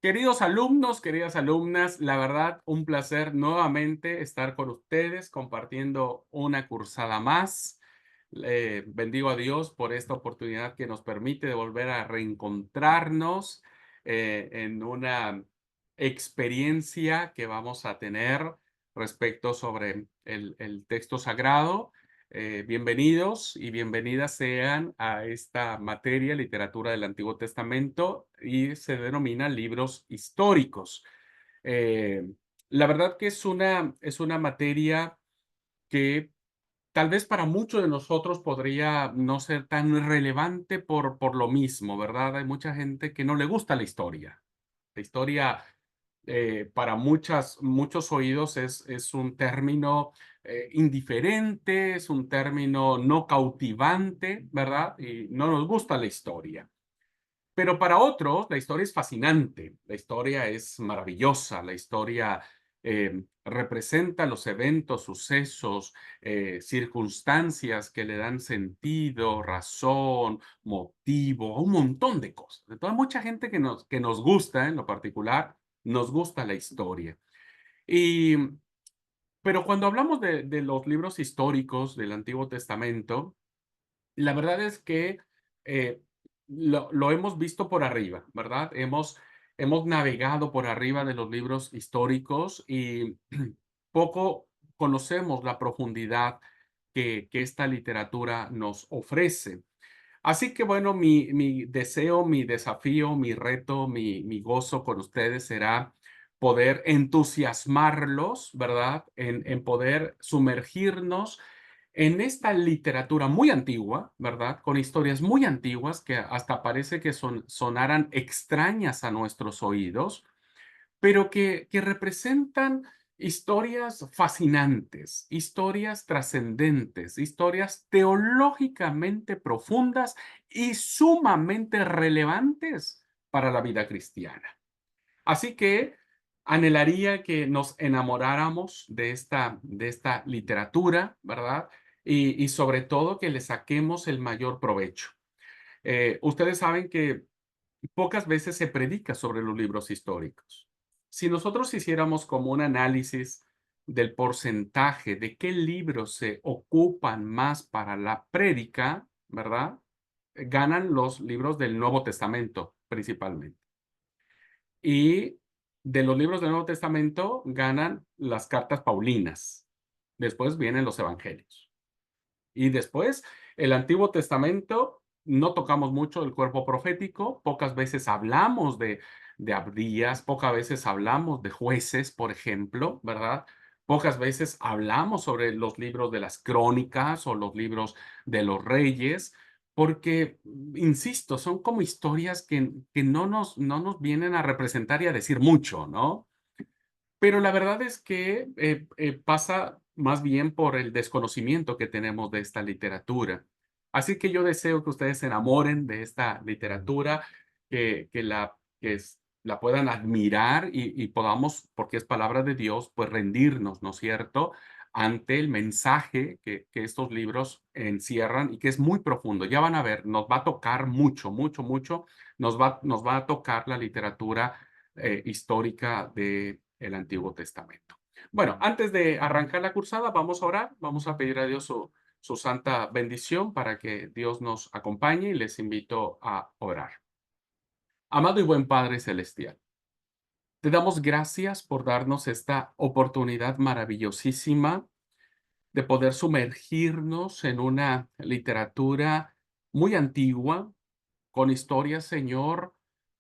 Queridos alumnos, queridas alumnas, la verdad, un placer nuevamente estar con ustedes compartiendo una cursada más. Bendigo a Dios por esta oportunidad que nos permite de volver a reencontrarnos en una experiencia que vamos a tener respecto sobre el texto sagrado. Bienvenidos y bienvenidas sean a esta materia, literatura del Antiguo Testamento, y se denomina libros históricos. Eh, la verdad que es una materia que tal vez para muchos de nosotros podría no ser tan relevante por lo mismo, ¿verdad? Hay mucha gente que no le gusta la historia. La historia para muchos oídos es un término indiferente, es un término no cautivante, ¿verdad? Y no nos gusta la historia. Pero para otros, la historia es fascinante, la historia es maravillosa, la historia representa los eventos, sucesos, circunstancias que le dan sentido, razón, motivo, un montón de cosas. Entonces, mucha gente que nos gusta, en lo particular, nos gusta la historia. Y, pero cuando hablamos de los libros históricos del Antiguo Testamento, la verdad es que eh, lo hemos visto por arriba, ¿verdad? Hemos navegado por arriba de los libros históricos y poco conocemos la profundidad que esta literatura nos ofrece. Así que bueno, mi deseo, mi desafío, mi reto, mi gozo con ustedes será poder entusiasmarlos, ¿verdad? En poder sumergirnos en esta literatura muy antigua, ¿verdad? Con historias muy antiguas que hasta parece que sonaran extrañas a nuestros oídos, pero que representan historias fascinantes, historias trascendentes, historias teológicamente profundas y sumamente relevantes para la vida cristiana. Así que anhelaría que nos enamoráramos de esta literatura, ¿verdad? Y sobre todo que le saquemos el mayor provecho. Ustedes saben que pocas veces se predica sobre los libros históricos. Si nosotros hiciéramos como un análisis del porcentaje de qué libros se ocupan más para la prédica, ¿verdad? Ganan los libros del Nuevo Testamento principalmente. Y de los libros del Nuevo Testamento ganan las cartas paulinas. Después vienen los evangelios. Y después, el Antiguo Testamento, no tocamos mucho el cuerpo profético, pocas veces hablamos de Abdías, pocas veces hablamos de jueces, por ejemplo, ¿verdad? Pocas veces hablamos sobre los libros de las crónicas o los libros de los reyes, porque, insisto, son como historias que no nos vienen a representar y a decir mucho, ¿no? Pero la verdad es que, pasa más bien por el desconocimiento que tenemos de esta literatura. Así que yo deseo que ustedes se enamoren de esta literatura, que la puedan admirar y podamos, porque es palabra de Dios, pues rendirnos, ¿no es cierto?, ante el mensaje que estos libros encierran y que es muy profundo. Ya van a ver, nos va a tocar mucho, mucho, mucho, nos va a tocar la literatura histórica del Antiguo Testamento. Bueno, antes de arrancar la cursada, vamos a orar, vamos a pedir a Dios su santa bendición para que Dios nos acompañe y les invito a orar. Amado y buen Padre Celestial, te damos gracias por darnos esta oportunidad maravillosísima de poder sumergirnos en una literatura muy antigua, con historias, Señor,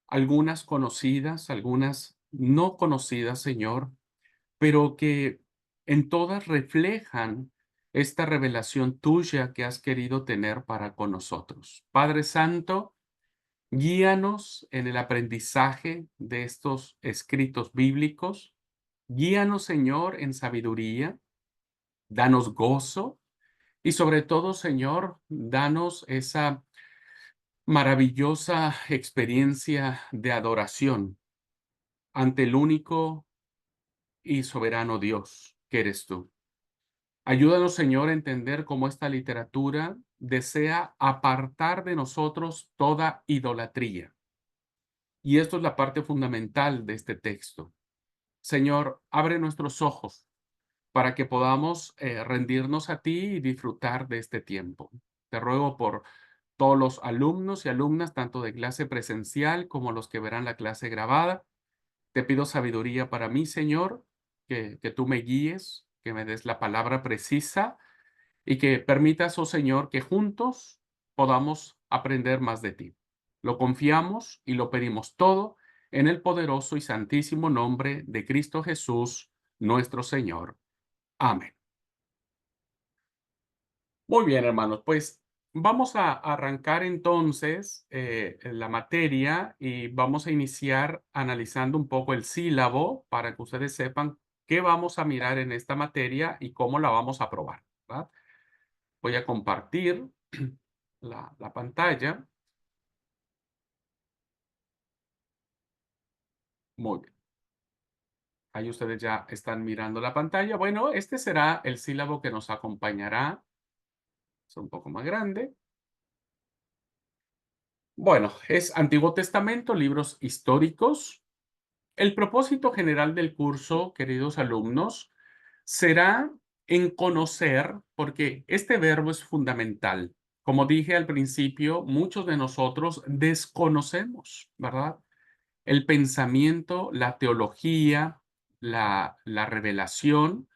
algunas conocidas, algunas no conocidas, Señor, pero que en todas reflejan esta revelación tuya que has querido tener para con nosotros. Padre Santo, guíanos en el aprendizaje de estos escritos bíblicos. Guíanos, Señor, en sabiduría. Danos gozo y sobre todo, Señor, danos esa maravillosa experiencia de adoración ante el único y soberano Dios que eres tú. Ayúdanos, Señor, a entender cómo esta literatura desea apartar de nosotros toda idolatría. Y esto es la parte fundamental de este texto. Señor, abre nuestros ojos para que podamos rendirnos a ti y disfrutar de este tiempo. Te ruego por todos los alumnos y alumnas, tanto de clase presencial como los que verán la clase grabada. Te pido sabiduría para mí, Señor, que tú me guíes, que me des la palabra precisa y que permitas, oh Señor, que juntos podamos aprender más de ti. Lo confiamos y lo pedimos todo en el poderoso y santísimo nombre de Cristo Jesús, nuestro Señor. Amén. Muy bien, hermanos, pues vamos a arrancar entonces la materia y vamos a iniciar analizando un poco el sílabo para que ustedes sepan qué vamos a mirar en esta materia y cómo la vamos a probar, ¿verdad? Voy a compartir la pantalla. Muy bien. Ahí ustedes ya están mirando la pantalla. Bueno, este será el sílabo que nos acompañará. Es un poco más grande. Bueno, es Antiguo Testamento, libros históricos. El propósito general del curso, queridos alumnos, será en conocer, porque este verbo es fundamental. Como dije al principio, muchos de nosotros desconocemos, ¿verdad? El pensamiento, la teología, la revelación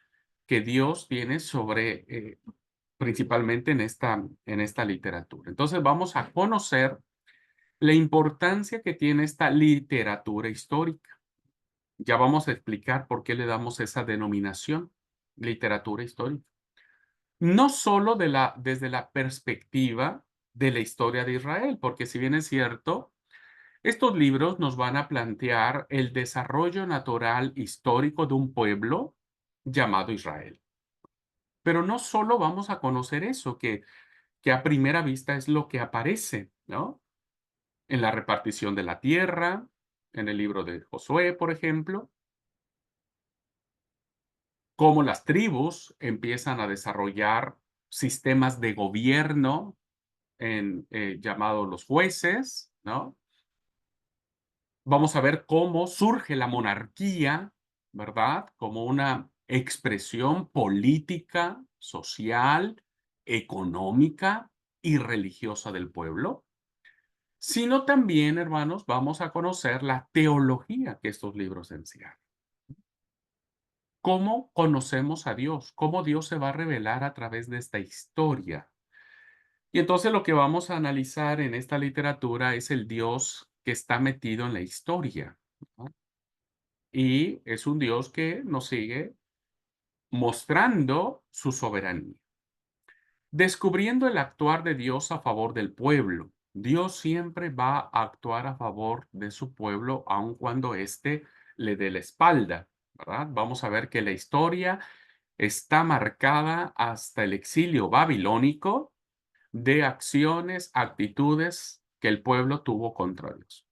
que Dios tiene sobre, principalmente en esta literatura. Entonces vamos a conocer la importancia que tiene esta literatura histórica. Ya vamos a explicar por qué le damos esa denominación, literatura histórica. No solo desde la perspectiva de la historia de Israel, porque si bien es cierto, estos libros nos van a plantear el desarrollo natural histórico de un pueblo llamado Israel. Pero no solo vamos a conocer eso, que a primera vista es lo que aparece, ¿no? En la repartición de la tierra, en el libro de Josué, por ejemplo, cómo las tribus empiezan a desarrollar sistemas de gobierno llamados los jueces, ¿no? Vamos a ver cómo surge la monarquía, ¿verdad? Como una expresión política, social, económica y religiosa del pueblo, sino también, hermanos, vamos a conocer la teología que estos libros encierran. ¿Cómo conocemos a Dios? ¿Cómo Dios se va a revelar a través de esta historia? Y entonces lo que vamos a analizar en esta literatura es el Dios que está metido en la historia, ¿no? Y es un Dios que nos sigue mostrando su soberanía. Descubriendo el actuar de Dios a favor del pueblo. Dios siempre va a actuar a favor de su pueblo, aun cuando éste le dé la espalda, ¿verdad? Vamos a ver que la historia está marcada hasta el exilio babilónico de acciones, actitudes que el pueblo tuvo contra Dios.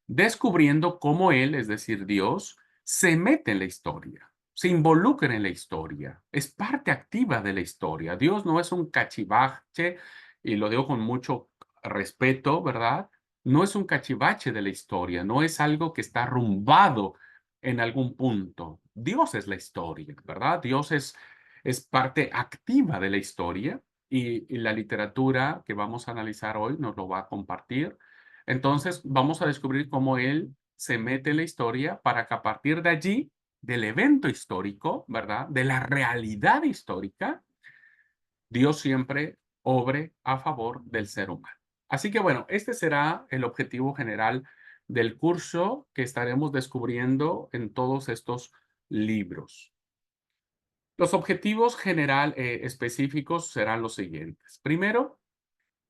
Descubriendo cómo Él, es decir, Dios, se mete en la historia, se involucra en la historia, es parte activa de la historia. Dios no es un cachivache, y lo digo con mucho respeto, ¿verdad? No es un cachivache de la historia, no es algo que está arrumbado en algún punto. Dios es la historia, ¿verdad? Dios es parte activa de la historia y la literatura que vamos a analizar hoy nos lo va a compartir. Entonces, vamos a descubrir cómo él se mete en la historia para que a partir de allí, del evento histórico, ¿verdad? De la realidad histórica, Dios siempre obre a favor del ser humano. Así que bueno, este será el objetivo general del curso que estaremos descubriendo en todos estos libros. Los objetivos específicos serán los siguientes. Primero,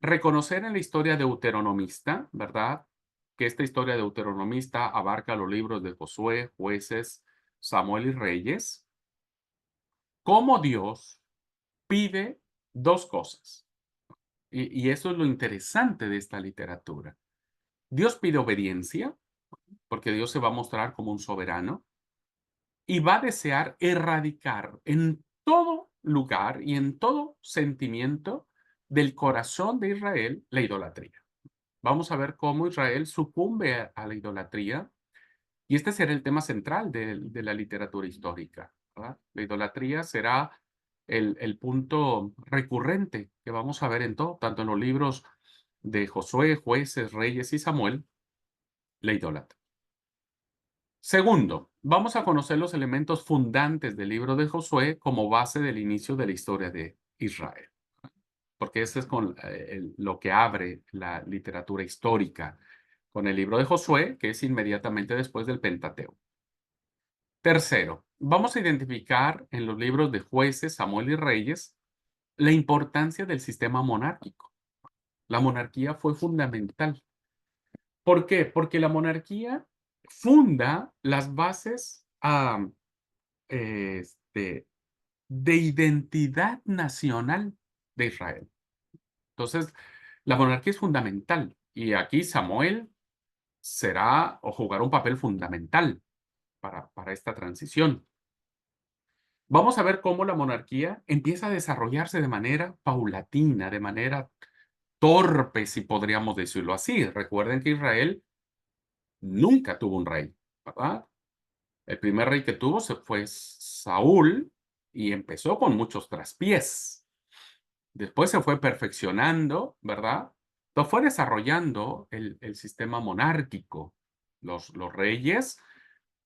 reconocer en la historia deuteronomista, ¿verdad? Que esta historia deuteronomista abarca los libros de Josué, Jueces, Samuel y Reyes, cómo Dios pide dos cosas. Y eso es lo interesante de esta literatura. Dios pide obediencia, porque Dios se va a mostrar como un soberano, y va a desear erradicar en todo lugar y en todo sentimiento del corazón de Israel la idolatría. vamos a ver cómo Israel sucumbe a la idolatría, y este será el tema central de la literatura histórica, ¿verdad? La idolatría será el punto recurrente que vamos a ver en todo, tanto en los libros de Josué, Jueces, Reyes y Samuel, la idolatría. Segundo, vamos a conocer los elementos fundantes del libro de Josué como base del inicio de la historia de Israel, porque ese es lo que abre la literatura histórica con el libro de Josué, que es inmediatamente después del Pentateuco. Tercero, vamos a identificar en los libros de Jueces, Samuel y Reyes la importancia del sistema monárquico. La monarquía fue fundamental. ¿Por qué? Porque la monarquía funda las bases este, de identidad nacional de Israel. Entonces, la monarquía es fundamental y aquí Samuel será o jugará un papel fundamental para esta transición. Vamos a ver cómo la monarquía empieza a desarrollarse de manera paulatina, de manera torpe, si podríamos decirlo así. Recuerden que Israel nunca tuvo un rey, ¿verdad? El primer rey que tuvo fue Saúl y empezó con muchos traspiés. Después se fue perfeccionando, ¿verdad? Entonces fue desarrollando el sistema monárquico. Los reyes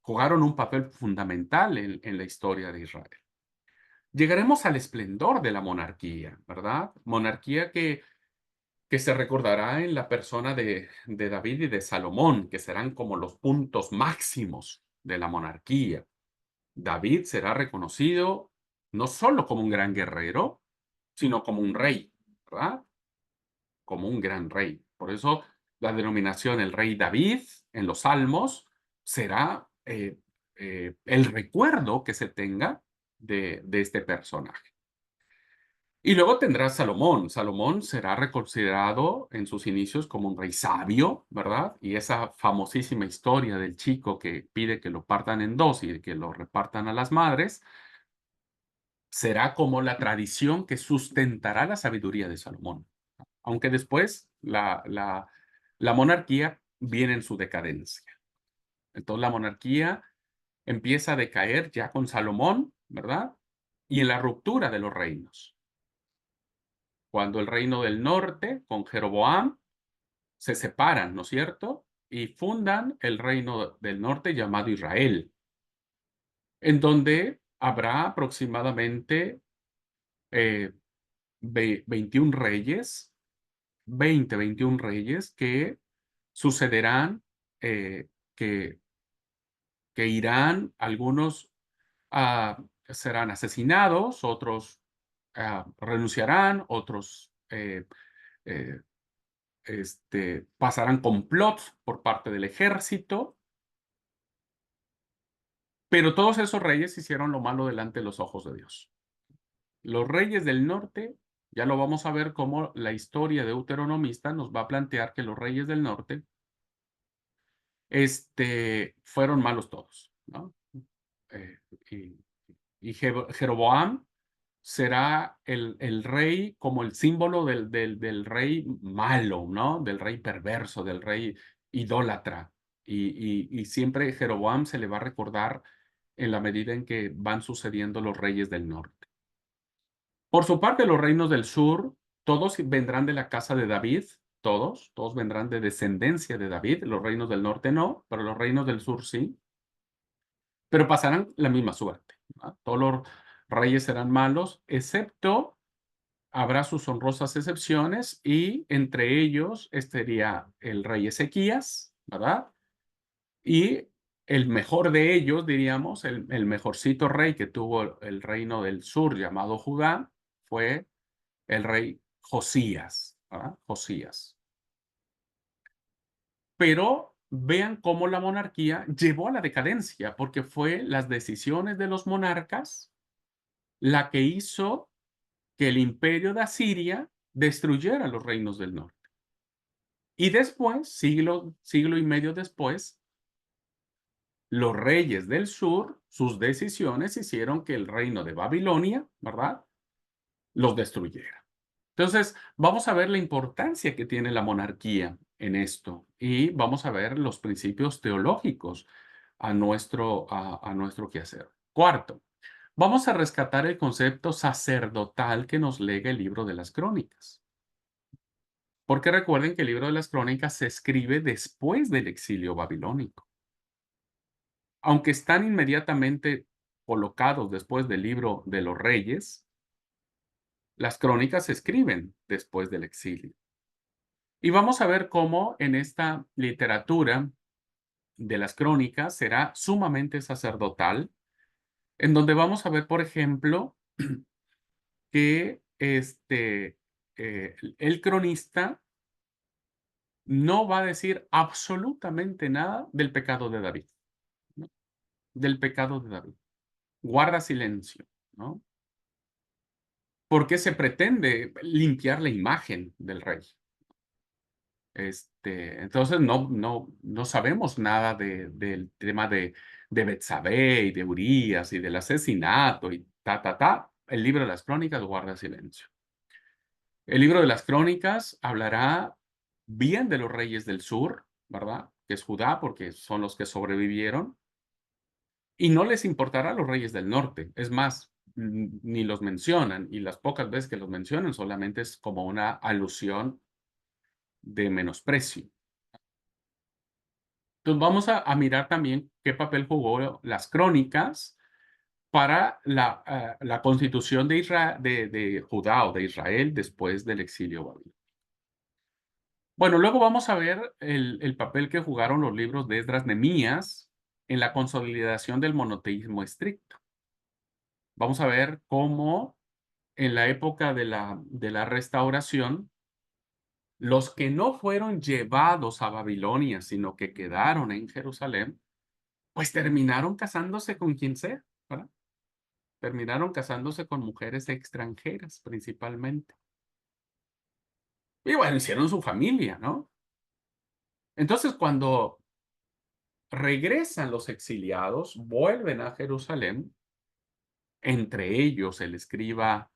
jugaron un papel fundamental en la historia de Israel. Llegaremos al esplendor de la monarquía, ¿verdad? Monarquía que se recordará en la persona de David y de Salomón, que serán como los puntos máximos de la monarquía. David será reconocido no solo como un gran guerrero, sino como un rey, ¿verdad? Como un gran rey. Por eso la denominación el rey David en los Salmos será el recuerdo que se tenga de este personaje. Y luego tendrá Salomón. Salomón será reconsiderado en sus inicios como un rey sabio, ¿verdad? Y esa famosísima historia del chico que pide que lo partan en dos y que lo repartan a las madres, será como la tradición que sustentará la sabiduría de Salomón. Aunque después la monarquía viene en su decadencia. Entonces la monarquía empieza a decaer ya con Salomón, ¿verdad? Y en la ruptura de los reinos. Cuando el reino del norte, con Jeroboam, se separan, ¿no es cierto? Y fundan el reino del norte llamado Israel, en donde habrá aproximadamente 21 reyes, 21 reyes que sucederán, eh, que, que irán, algunos serán asesinados, otros renunciarán, otros eh, pasarán complots por parte del ejército, pero todos esos reyes hicieron lo malo delante de los ojos de Dios. Los reyes del norte, ya lo vamos a ver cómo la historia deuteronomista nos va a plantear que los reyes del norte fueron malos todos, ¿no? Eh, y Jeroboam será el rey como el símbolo del rey malo, ¿no? Del rey perverso, del rey idólatra. Y siempre Jeroboam se le va a recordar en la medida en que van sucediendo los reyes del norte. Por su parte, los reinos del sur, todos vendrán de la casa de David, todos vendrán de descendencia de David. Los reinos del norte no, pero los reinos del sur sí. Pero pasarán la misma suerte, ¿no? Todos los reyes serán malos, excepto habrá sus honrosas excepciones y entre ellos estaría el rey Ezequías, ¿verdad? Y el mejor de ellos, diríamos, el mejorcito rey que tuvo el reino del sur llamado Judá, fue el rey Josías, ¿verdad? Josías. Pero vean cómo la monarquía llevó a la decadencia, porque fue las decisiones de los monarcas la que hizo que el imperio de Asiria destruyera los reinos del norte. Y después, siglo y medio después, los reyes del sur, sus decisiones hicieron que el reino de Babilonia, ¿verdad?, los destruyera. Entonces, vamos a ver la importancia que tiene la monarquía en esto y vamos a ver los principios teológicos a nuestro quehacer. Cuarto, vamos a rescatar el concepto sacerdotal que nos lega el libro de las Crónicas. Porque recuerden que el libro de las Crónicas se escribe después del exilio babilónico. Aunque están inmediatamente colocados después del libro de los Reyes, las Crónicas se escriben después del exilio. Y vamos a ver cómo en esta literatura de las Crónicas será sumamente sacerdotal, en donde vamos a ver, por ejemplo, que el cronista no va a decir absolutamente nada del pecado de David, ¿no? Del pecado de David. Guarda silencio, ¿no? Porque se pretende limpiar la imagen del rey. Entonces no sabemos nada del tema de Betsabé y de Urías y del asesinato y ta. El libro de las Crónicas guarda silencio. El libro de las Crónicas hablará bien de los reyes del sur, ¿verdad? Que es Judá, porque son los que sobrevivieron, y no les importará los reyes del norte. Es más, ni los mencionan, y las pocas veces que los mencionan solamente es como una alusión de menosprecio. Entonces vamos a mirar también qué papel jugó las Crónicas para la constitución de Judá o de Israel después del exilio babilónico. Bueno, luego vamos a ver el papel que jugaron los libros de Esdras, Nehemías en la consolidación del monoteísmo estricto. Vamos a ver cómo en la época de la restauración, los que no fueron llevados a Babilonia, sino que quedaron en Jerusalén, pues terminaron casándose con quien sea, ¿verdad? Terminaron casándose con mujeres extranjeras principalmente. Y bueno, hicieron su familia, ¿no? Entonces, cuando regresan los exiliados, vuelven a Jerusalén, entre ellos el escriba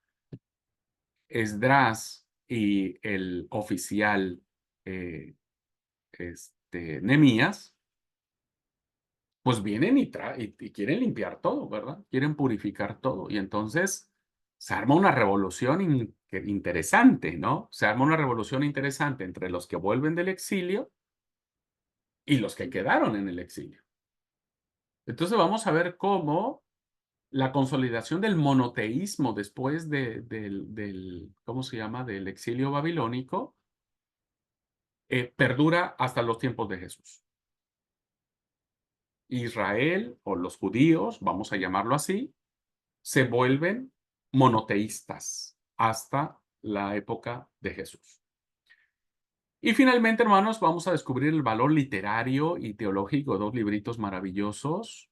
Esdras y el oficial eh, Nehemías, pues vienen y quieren limpiar todo, ¿verdad? Quieren purificar todo. Y entonces se arma una revolución interesante, ¿no? Se arma una revolución interesante entre los que vuelven del exilio y los que quedaron en el exilio. Entonces vamos a ver cómo la consolidación del monoteísmo después ¿cómo se llama?, del exilio babilónico, perdura hasta los tiempos de Jesús. Israel, o los judíos, vamos a llamarlo así, se vuelven monoteístas hasta la época de Jesús. Y finalmente, hermanos, vamos a descubrir el valor literario y teológico de dos libritos maravillosos,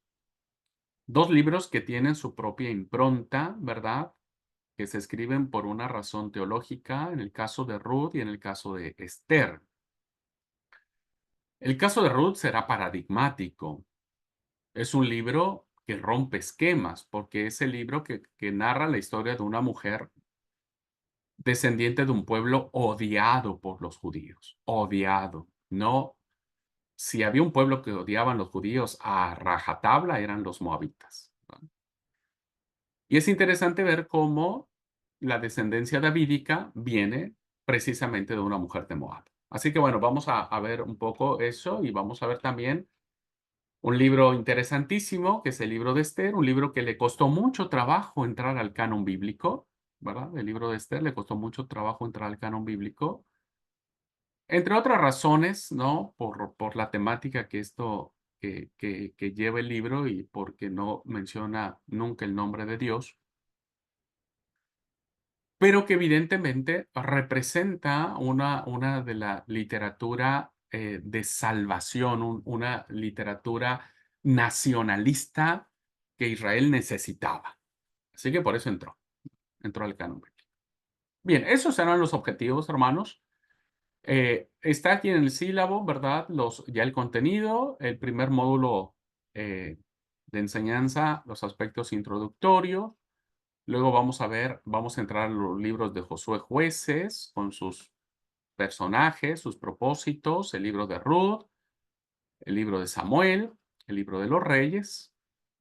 dos libros que tienen su propia impronta, ¿verdad? Que se escriben por una razón teológica, en el caso de Ruth y en el caso de Esther. El caso de Ruth será paradigmático. Es un libro que rompe esquemas, porque es el libro que narra la historia de una mujer descendiente de un pueblo odiado por los judíos, odiado. No, si había un pueblo que odiaban los judíos a rajatabla, eran los moabitas, ¿no? Y es interesante ver cómo la descendencia davídica viene precisamente de una mujer de Moab. Así que bueno, vamos a ver un poco eso y vamos a ver también un libro interesantísimo, que es el libro de Esther, un libro que le costó mucho trabajo entrar al canon bíblico, ¿verdad? El libro de Esther le costó mucho trabajo entrar al canon bíblico, entre otras razones, ¿no? Por la temática que lleva el libro y porque no menciona nunca el nombre de Dios, pero que evidentemente representa una de la literatura de salvación, una literatura nacionalista que Israel necesitaba. Así que por eso entró al canon bíblico. Bien, esos eran los objetivos, hermanos. Está aquí en el sílabo, ¿verdad? Ya el contenido, el primer módulo de enseñanza, los aspectos introductorios. Luego vamos a entrar a los libros de Josué, Jueces, con sus personajes, sus propósitos, el libro de Ruth, el libro de Samuel, el libro de los Reyes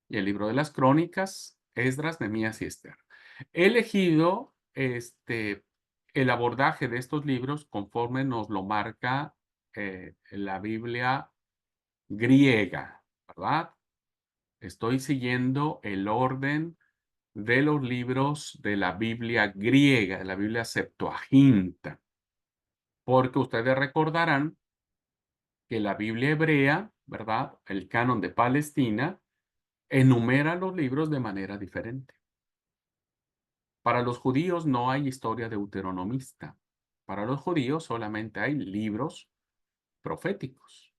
y el libro de las Crónicas, Esdras, Nehemías y Esther. He elegido el abordaje de estos libros conforme nos lo marca la Biblia griega, ¿verdad? Estoy siguiendo el orden de los libros de la Biblia griega, de la Biblia Septuaginta, porque ustedes recordarán que la Biblia hebrea, ¿verdad? El canon de Palestina, enumera los libros de manera diferente. Para los judíos no hay historia deuteronomista. Para los judíos solamente hay libros proféticos.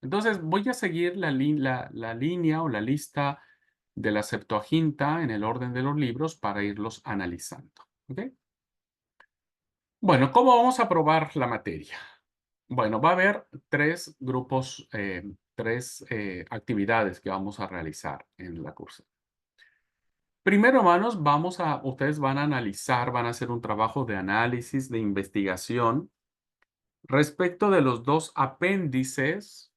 Entonces voy a seguir la línea o la lista de la Septuaginta en el orden de los libros para irlos analizando. ¿Ok? Bueno, ¿cómo vamos a probar la materia? Bueno, va a haber tres grupos, tres actividades que vamos a realizar en la curso. Primero, hermanos, ustedes van a analizar, van a hacer un trabajo de análisis, de investigación respecto de los dos apéndices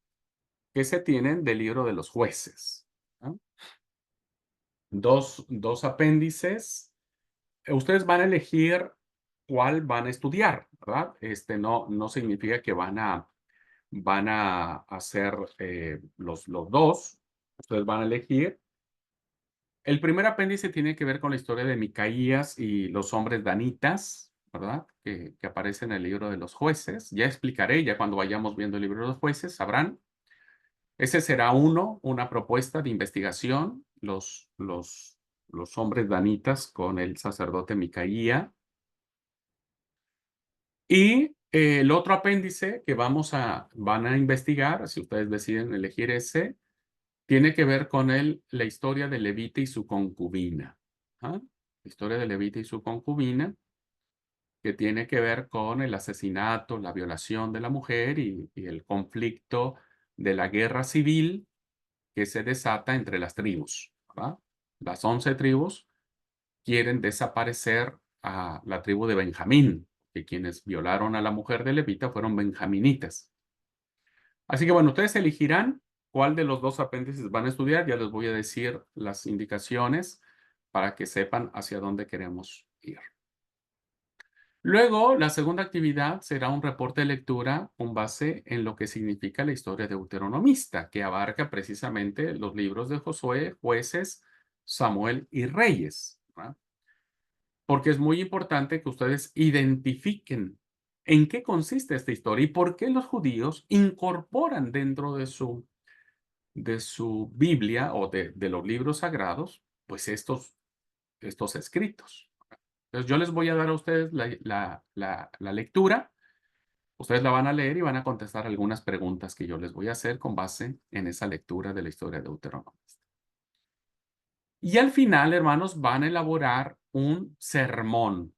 que se tienen del libro de los jueces, ¿no? Dos apéndices. Ustedes van a elegir cuál van a estudiar, ¿verdad? No significa que van a hacer los dos. Ustedes van a elegir. El primer apéndice tiene que ver con la historia de Micaías y los hombres danitas, ¿verdad? Que aparece en el libro de los jueces. Ya explicaré, ya cuando vayamos viendo el libro de los jueces, sabrán. Ese será una propuesta de investigación, los hombres danitas con el sacerdote Micaía. Y el otro apéndice que van a investigar, si ustedes deciden elegir ese, tiene que ver con la historia de Levita y su concubina. ¿Ah? La historia de Levita y su concubina, que tiene que ver con el asesinato, la violación de la mujer y el conflicto de la guerra civil que se desata entre las tribus, ¿verdad? Las 11 tribus quieren desaparecer a la tribu de Benjamín, que quienes violaron a la mujer de Levita fueron benjaminitas. Así que bueno, ustedes elegirán cuál de los dos apéndices van a estudiar. Ya les voy a decir las indicaciones para que sepan hacia dónde queremos ir. Luego, la segunda actividad será un reporte de lectura con base en lo que significa la historia deuteronomista, que abarca precisamente los libros de Josué, Jueces, Samuel y Reyes, ¿verdad? Porque es muy importante que ustedes identifiquen en qué consiste esta historia y por qué los judíos incorporan dentro de su Biblia o de los libros sagrados, pues estos escritos. Entonces yo les voy a dar a ustedes la lectura, ustedes la van a leer y van a contestar algunas preguntas que yo les voy a hacer con base en esa lectura de la historia de Deuteronomio. Y al final, hermanos, van a elaborar un sermón,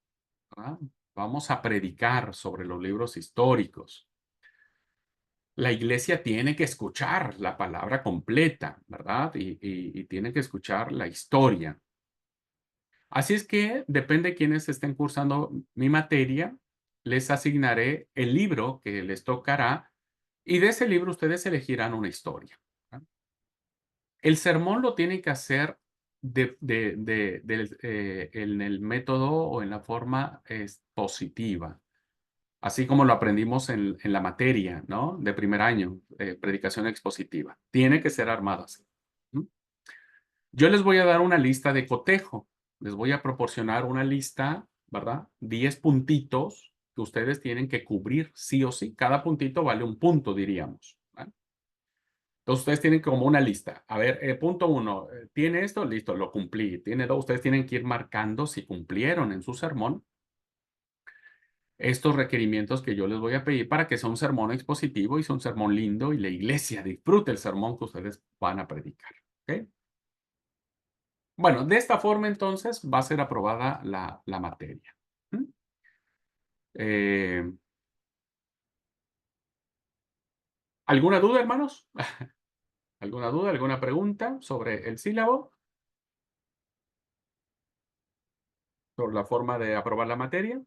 ¿verdad? Vamos a predicar sobre los libros históricos. La iglesia tiene que escuchar la palabra completa, ¿verdad? Y tiene que escuchar la historia. Así es que depende de quienes estén cursando mi materia, les asignaré el libro que les tocará y de ese libro ustedes elegirán una historia, ¿verdad? El sermón lo tienen que hacer en el método o en la forma expositiva, así como lo aprendimos en la materia, ¿no? De primer año, predicación expositiva. Tiene que ser armado así. ¿Mm? Yo les voy a dar una lista de cotejo. Les voy a proporcionar una lista, ¿verdad? 10 puntitos que ustedes tienen que cubrir sí o sí. Cada puntito vale un punto, diríamos, ¿verdad? Entonces, ustedes tienen como una lista. A ver, punto 1, ¿tiene esto? Listo, lo cumplí. Tiene 2, ustedes tienen que ir marcando si cumplieron en su sermón estos requerimientos que yo les voy a pedir para que sea un sermón expositivo y sea un sermón lindo y la iglesia disfrute el sermón que ustedes van a predicar. ¿Ok? Bueno, de esta forma entonces va a ser aprobada la materia. ¿Mm? Eh, ¿Alguna duda, hermanos? ¿Alguna duda, alguna pregunta sobre el sílabo? ¿Sobre la forma de aprobar la materia?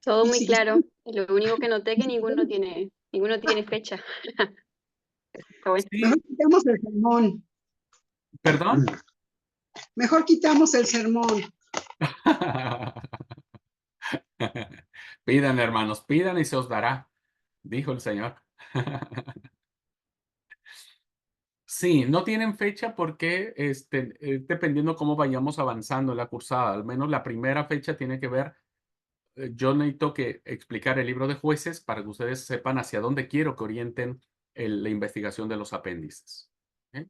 Todo Y muy si claro. Lo único que noté que ninguno tiene fecha. Está bueno. Sí, mejor quitamos el sermón. ¿perdón? Mejor quitamos el sermón. Pidan, hermanos, pidan y se os dará, dijo el Señor. Sí, no tienen fecha porque dependiendo cómo vayamos avanzando en la cursada, al menos la primera fecha tiene que ver, yo necesito que explicar el libro de Jueces para que ustedes sepan hacia dónde quiero que orienten la investigación de los apéndices. ¿Ok?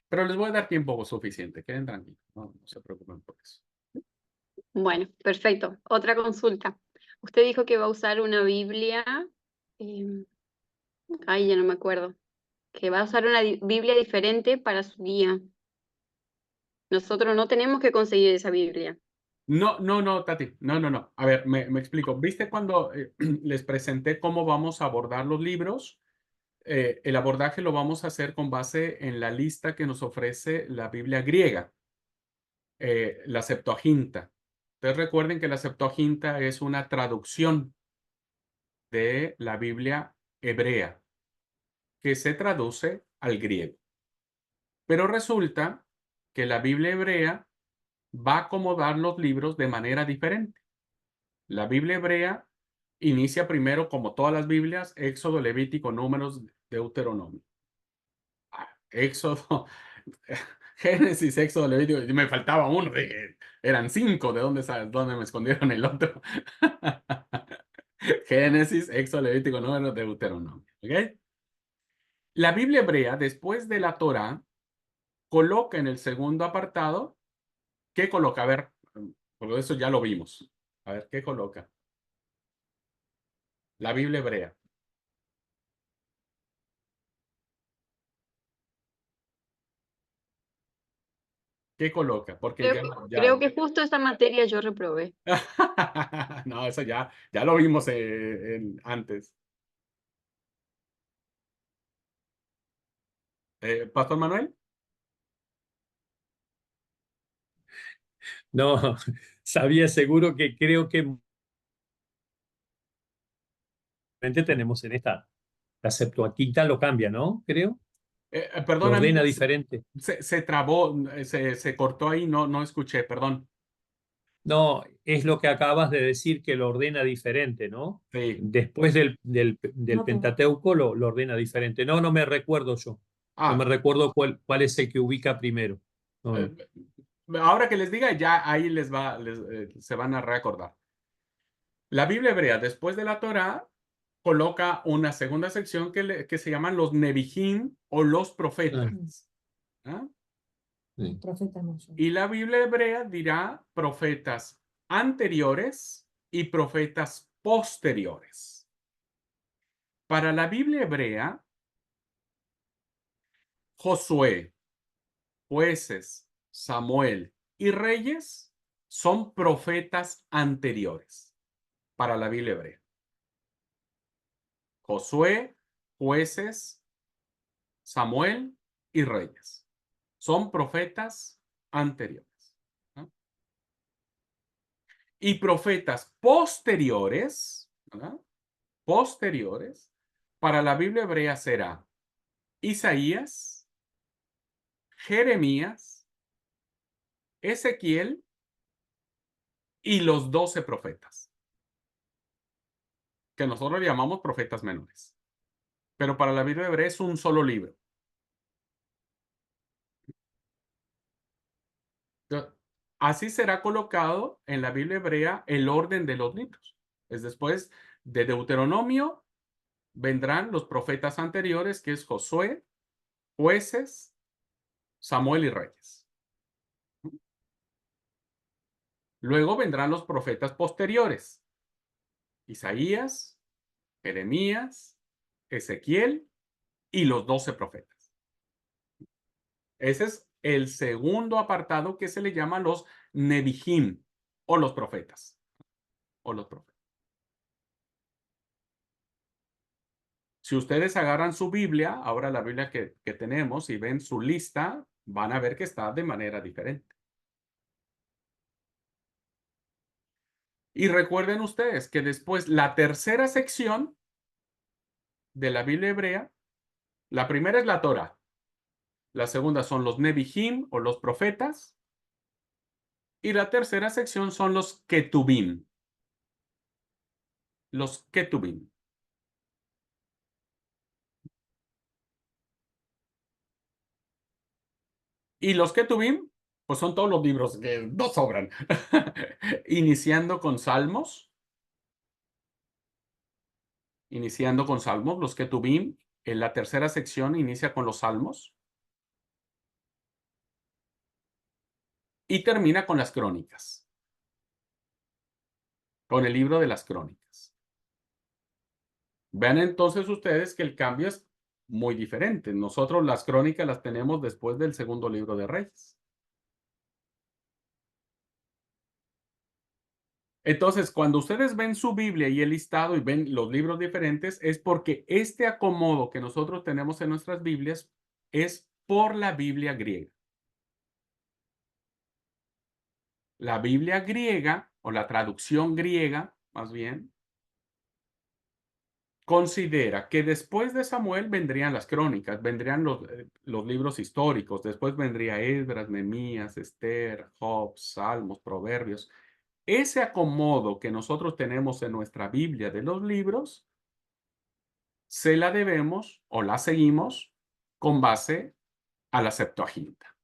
Pero les voy a dar tiempo suficiente, queden tranquilos, no se preocupen por eso. Bueno, perfecto. Otra consulta. Usted dijo que va a usar una Biblia. em, Ay, ya no me acuerdo. Que va a usar una Biblia diferente para su guía. Nosotros no tenemos que conseguir esa Biblia. No, no, no, Tati, no, no, no. A ver, me explico. ¿Viste cuando les presenté cómo vamos a abordar los libros? El abordaje lo vamos a hacer con base en la lista que nos ofrece la Biblia griega, la Septuaginta. Ustedes recuerden que la Septuaginta es una traducción de la Biblia hebrea que se traduce al griego. Pero resulta que la Biblia hebrea va a acomodar los libros de manera diferente. La Biblia hebrea inicia primero, como todas las Biblias, Éxodo, Levítico, Números, Deuteronomio. Éxodo, Génesis, Éxodo, Levítico, y me faltaba uno, dije, eran 5, ¿de dónde me escondieron el otro? Génesis, Éxodo, Levítico, Números, Deuteronomio. ¿Ok? La Biblia hebrea, después de la Torá, coloca en el segundo apartado, ¿qué coloca? A ver, por eso ya lo vimos. A ver, ¿qué coloca? La Biblia hebrea. ¿Qué coloca? Porque Creo que justo esa materia yo reprobé. No, eso ya lo vimos antes. Pastor Manuel. No, sabía seguro que creo que tenemos en esta. La Septuaginta lo cambia, ¿no? Creo. Lo Perdón, ordena amigo, diferente. se trabó, se cortó ahí, no escuché, perdón. No, es lo que acabas de decir que lo ordena diferente, ¿no? Sí. Después del Pentateuco lo ordena diferente. No, no me recuerdo yo. No me Ah, recuerdo cuál es el que ubica primero. No, eh, no. ahora que les diga, ya ahí se van a recordar. La Biblia hebrea, después de la Torá, coloca una segunda sección que se llaman los Nevijín o los Ah, profetas. ¿Ah? sí. Profeta no son. Y la Biblia hebrea dirá profetas anteriores y profetas posteriores. Para la Biblia hebrea, Josué, Jueces, Samuel y Reyes son profetas anteriores para la Biblia hebrea. Josué, Jueces, Samuel y Reyes son profetas anteriores, ¿no? Y profetas posteriores, ¿verdad? Posteriores, para la Biblia hebrea será Isaías, Jeremías, Ezequiel y los 12 profetas, que nosotros le llamamos profetas menores. Pero para la Biblia hebrea es un solo libro. Así será colocado en la Biblia hebrea el orden de los libros. Es después de Deuteronomio vendrán los profetas anteriores, que es Josué, Jueces, Samuel y Reyes. Luego vendrán los profetas posteriores, Isaías, Jeremías, Ezequiel y los 12 profetas. Ese es el segundo apartado que se le llama los Nevijín o los profetas. O los profetas. Si ustedes agarran su Biblia, ahora la Biblia que tenemos, y ven su lista, van a ver que está de manera diferente. Y recuerden ustedes que después la tercera sección de la Biblia hebrea, la primera es la Torá, la segunda son los Nevi'im o los profetas, y la tercera sección son los Ketubim. Los Ketubim. Y los Ketubim, pues son todos los libros que no sobran. Iniciando con Salmos. Iniciando con Salmos, los Ketubim. En la tercera sección inicia con los Salmos. Y termina con las Crónicas. Con el libro de las Crónicas. Vean entonces ustedes que el cambio es muy diferente. Nosotros las Crónicas las tenemos después del segundo libro de Reyes. Entonces, cuando ustedes ven su Biblia y el listado y ven los libros diferentes, es porque este acomodo que nosotros tenemos en nuestras Biblias es por la Biblia griega. La Biblia griega, o la traducción griega, más bien, considera que después de Samuel vendrían las crónicas, vendrían los libros históricos, después vendría Esdras, Nehemías, Esther, Job, Salmos, Proverbios. Ese acomodo que nosotros tenemos en nuestra Biblia de los libros, se la debemos o la seguimos con base a la Septuaginta.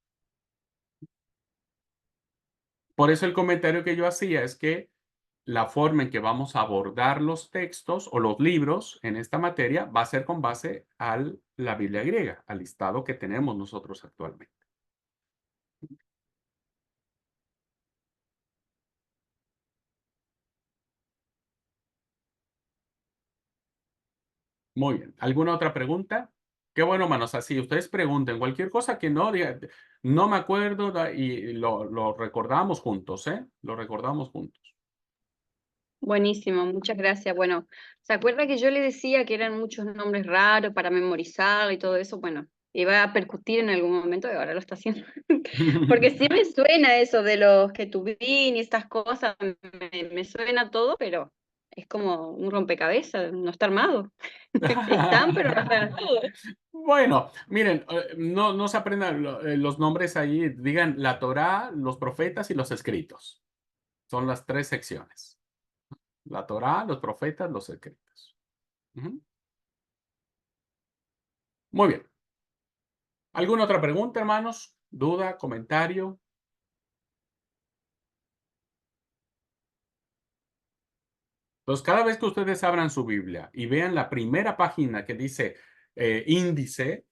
Por eso el comentario que yo hacía es que la forma en que vamos a abordar los textos o los libros en esta materia va a ser con base a la Biblia griega, al listado que tenemos nosotros actualmente. Muy bien. ¿Alguna otra pregunta? Qué bueno, manos. Así, ustedes pregunten cualquier cosa que no diga, no me acuerdo y lo recordamos juntos, ¿eh? Lo recordamos juntos. Buenísimo, muchas gracias. Bueno, ¿se acuerda que yo le decía que eran muchos nombres raros para memorizar y todo eso? Bueno, iba a percutir en algún momento y ahora lo está haciendo. Porque sí me suena eso de los que y estas cosas, me suena todo, pero es como un rompecabezas, no está armado. Están, pero no están armados. Bueno, miren, no se aprendan los nombres ahí, digan la Torá, los profetas y los escritos. Son las tres secciones. La Torá, los profetas, los escritos. Ujú. Muy bien. ¿Alguna otra pregunta, hermanos? ¿Duda? ¿Comentario? Entonces, cada vez que ustedes abran su Biblia y vean la primera página que dice índice,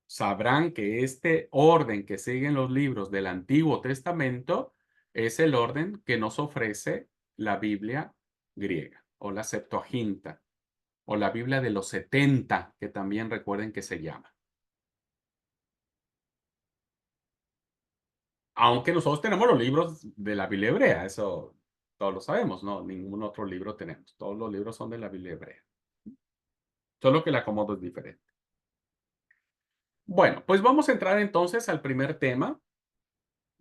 sabrán que este orden que siguen los libros del Antiguo Testamento es el orden que nos ofrece la Biblia griega o la Septuaginta o la Biblia de los 70, que también recuerden que se llama. Aunque nosotros tenemos los libros de la Biblia hebrea, eso todos lo sabemos, ¿no? Ningún otro libro tenemos. Todos los libros son de la Biblia hebrea. Solo que el acomodo es diferente. Bueno, pues vamos a entrar entonces al primer tema,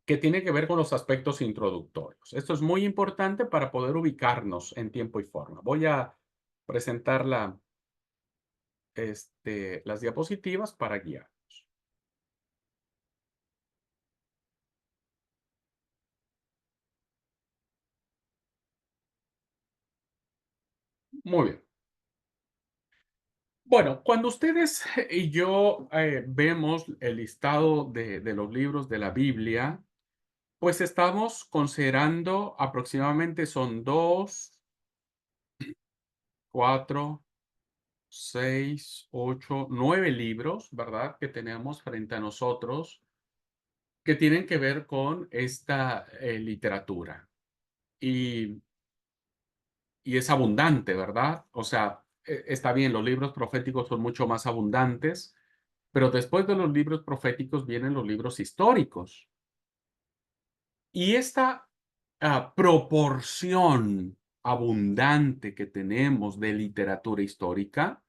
que tiene que ver con los aspectos introductorios. Esto es muy importante para poder ubicarnos en tiempo y forma. Voy a presentar las diapositivas para guiarnos. Muy bien. Bueno, cuando ustedes y yo vemos el listado de los libros de la Biblia, pues estamos considerando aproximadamente son 2, 4, 6, 8, 9 libros, ¿verdad? Que tenemos frente a nosotros que tienen que ver con esta literatura. Y, y es abundante, ¿verdad? O sea, está bien, los libros proféticos son mucho más abundantes, pero después de los libros proféticos vienen los libros históricos. Y esta proporción abundante que tenemos de literatura histórica,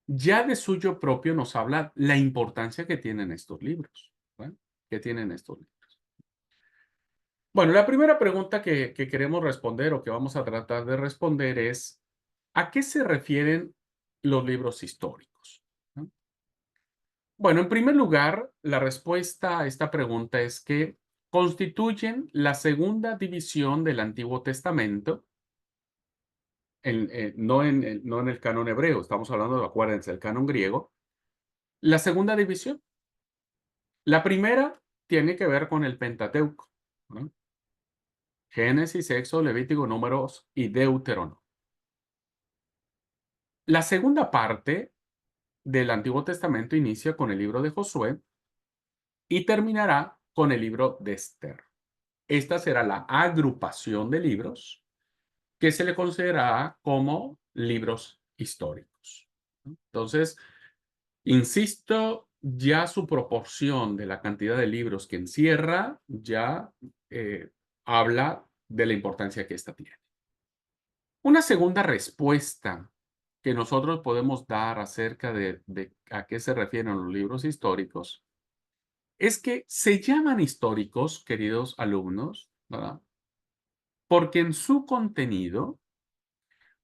ya de suyo propio nos habla la importancia que tienen estos libros. ¿Eh? Que tienen estos libros. Bueno, la primera pregunta que queremos responder o que vamos a tratar de responder es, ¿a qué se refieren los libros históricos? ¿No? Bueno, en primer lugar, la respuesta a esta pregunta es que constituyen la segunda división del Antiguo Testamento, no en el canon hebreo, estamos hablando, acuérdense, del canon griego, la segunda división. La primera tiene que ver con el Pentateuco, ¿no? Génesis, Éxodo, Levítico, Números y Deuteronomio. La segunda parte del Antiguo Testamento inicia con el libro de Josué y terminará con el libro de Esther. Esta será la agrupación de libros que se le considerará como libros históricos. Entonces, insisto, ya su proporción de la cantidad de libros que encierra ya habla de la importancia que esta tiene. Una segunda respuesta que nosotros podemos dar acerca de a qué se refieren los libros históricos es que se llaman históricos, queridos alumnos, ¿verdad? Porque en su contenido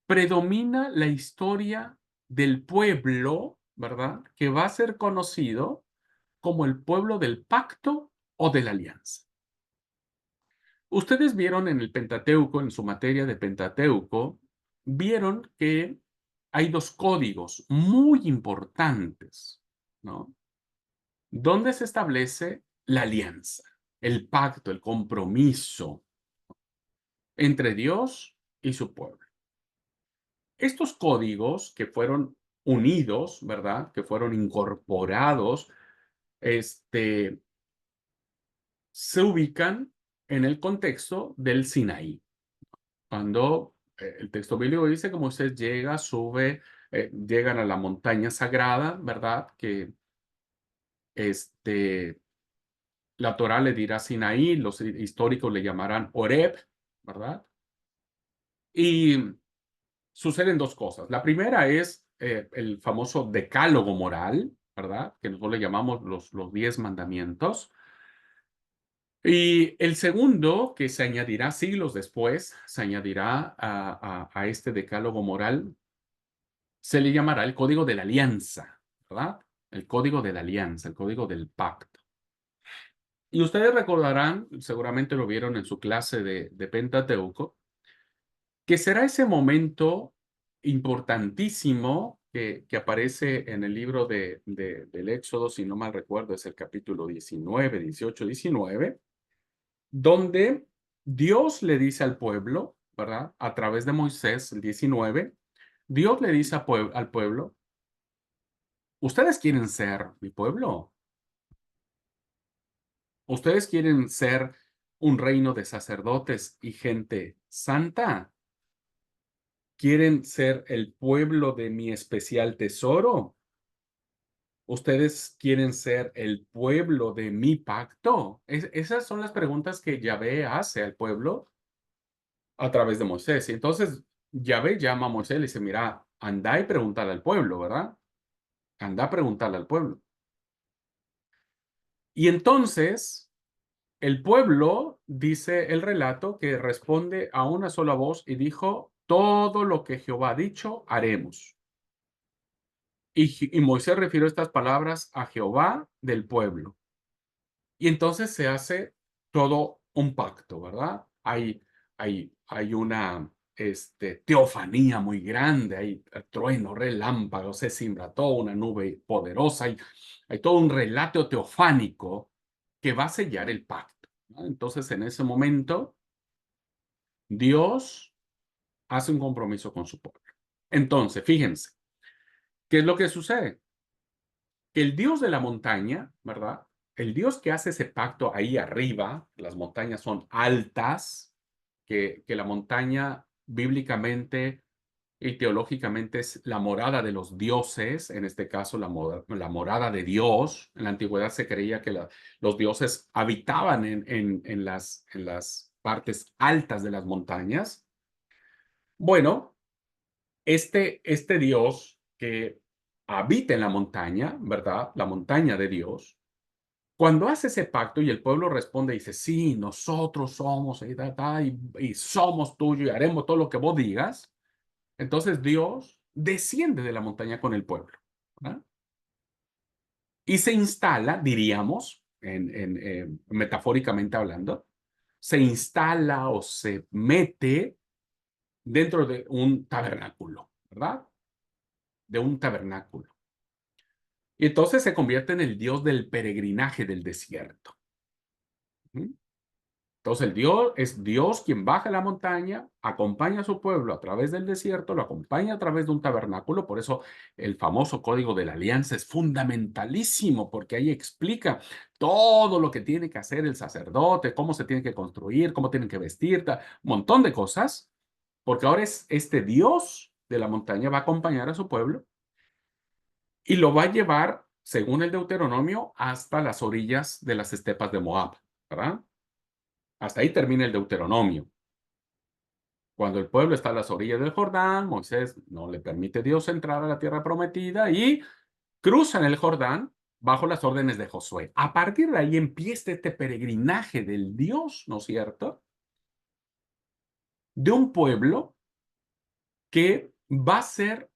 predomina la historia del pueblo, ¿verdad? Que va a ser conocido como el pueblo del pacto o de la alianza. Ustedes vieron en el Pentateuco, en su materia de Pentateuco, vieron que hay dos códigos muy importantes, ¿no? Donde se establece la alianza, el pacto, el compromiso entre Dios y su pueblo. Estos códigos que fueron unidos, ¿verdad? Que fueron incorporados, se ubican en el contexto del Sinaí. Cuando el texto bíblico dice que Moisés llega, sube, llegan a la montaña sagrada, ¿verdad? Que la Torá le dirá Sinaí, los históricos le llamarán Horeb, ¿verdad? Y suceden dos cosas. La primera es el famoso decálogo moral, ¿verdad? Que nosotros le llamamos los 10 mandamientos. Y el segundo, que se añadirá siglos después, se añadirá a este decálogo moral, se le llamará el código de la alianza, ¿verdad? El código de la alianza, el código del pacto. Y ustedes recordarán, seguramente lo vieron en su clase de Pentateuco, que será ese momento importantísimo que aparece en el libro del Éxodo, si no mal recuerdo, es el capítulo 19, 18, 19, donde Dios le dice al pueblo, ¿verdad? A través de Moisés, el 19, Dios le dice al pueblo, ¿ustedes quieren ser mi pueblo? ¿Ustedes quieren ser un reino de sacerdotes y gente santa? ¿Quieren ser el pueblo de mi especial tesoro? ¿Ustedes quieren ser el pueblo de mi pacto? Esas son las preguntas que Yahvé hace al pueblo a través de Moisés. Y entonces Yahvé llama a Moisés y le dice, mira, anda y pregúntale al pueblo, ¿verdad? Anda a preguntarle al pueblo. Y entonces el pueblo, dice el relato, que responde a una sola voz y dijo, todo lo que Jehová ha dicho, haremos. Y Moisés refirió estas palabras a Jehová del pueblo. Y entonces se hace todo un pacto, ¿verdad? Hay una teofanía muy grande, hay truenos, relámpagos, se simbra toda una nube poderosa, hay todo un relato teofánico que va a sellar el pacto, ¿no? Entonces, en ese momento, Dios hace un compromiso con su pueblo. Entonces, fíjense, ¿qué es lo que sucede? Que el Dios de la montaña, ¿verdad? El Dios que hace ese pacto ahí arriba, las montañas son altas, que la montaña bíblicamente y teológicamente es la morada de los dioses, en este caso la morada de Dios. En la antigüedad se creía que los dioses habitaban en las partes altas de las montañas. Bueno, este Dios que habita en la montaña, ¿verdad? La montaña de Dios, Cuando hace ese pacto y el pueblo responde y dice, sí, nosotros somos y somos tuyo y haremos todo lo que vos digas, entonces Dios desciende de la montaña con el pueblo, ¿verdad? Y se instala, diríamos, metafóricamente hablando, se instala o se mete dentro de un tabernáculo, ¿verdad? De un tabernáculo. Y entonces se convierte en el Dios del peregrinaje del desierto. ¿Mm? Entonces el Dios es Dios quien baja la montaña, acompaña a su pueblo a través del desierto, lo acompaña a través de un tabernáculo. Por eso el famoso código de la alianza es fundamentalísimo, porque ahí explica todo lo que tiene que hacer el sacerdote, cómo se tiene que construir, cómo tienen que vestir, un montón de cosas, porque ahora es este Dios de la montaña va a acompañar a su pueblo y lo va a llevar, según el Deuteronomio, hasta las orillas de las estepas de Moab, ¿verdad? Hasta ahí termina el Deuteronomio. Cuando el pueblo está a las orillas del Jordán, Moisés no le permite Dios entrar a la tierra prometida y cruzan el Jordán bajo las órdenes de Josué. A partir de ahí empieza este peregrinaje del Dios, ¿no es cierto?, de un pueblo que va a ser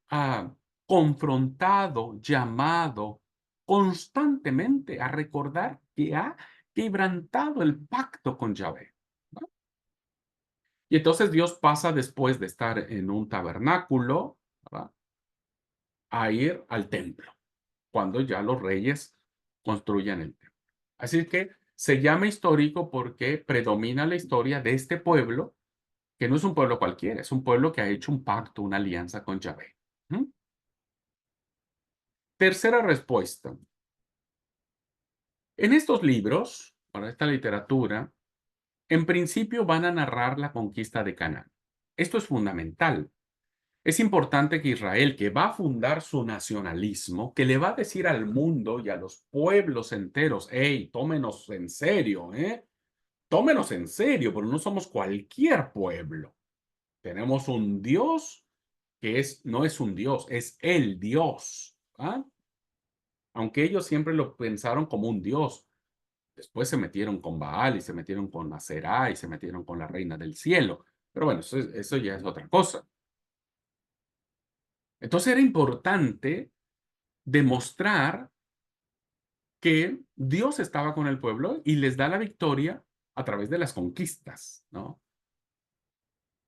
confrontado, llamado constantemente a recordar que ha quebrantado el pacto con Yahvé, ¿no? Y entonces Dios pasa, después de estar en un tabernáculo, ¿verdad?, a ir al templo, cuando ya los reyes construyan el templo. Así que se llama histórico porque predomina la historia de este pueblo, que no es un pueblo cualquiera, es un pueblo que ha hecho un pacto, una alianza con Yahvé. ¿Mm? Tercera respuesta. En estos libros, para esta literatura, en principio van a narrar la conquista de Canaán. Esto es fundamental. Es importante que Israel, que va a fundar su nacionalismo, que le va a decir al mundo y a los pueblos enteros, hey, tómenos en serio, ¿eh? Tómenos en serio, porque no somos cualquier pueblo. Tenemos un Dios que no es un Dios, es el Dios. ¿Ah? Aunque ellos siempre lo pensaron como un Dios. Después se metieron con Baal y se metieron con Aserá y se metieron con la reina del cielo. Pero bueno, eso ya es otra cosa. Entonces era importante demostrar que Dios estaba con el pueblo y les da la victoria a través de las conquistas, ¿no?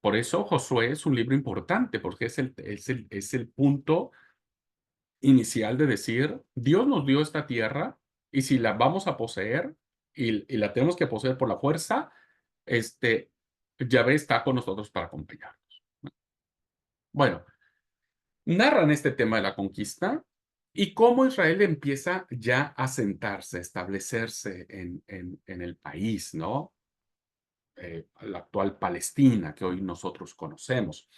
Por eso Josué es un libro importante, porque es el punto inicial de decir, Dios nos dio esta tierra y si la vamos a poseer y la tenemos que poseer por la fuerza, Yahvé está con nosotros para acompañarnos, ¿no? Bueno, narran este tema de la conquista y cómo Israel empieza ya a sentarse, a establecerse en el país, ¿no? La actual Palestina que hoy nosotros conocemos.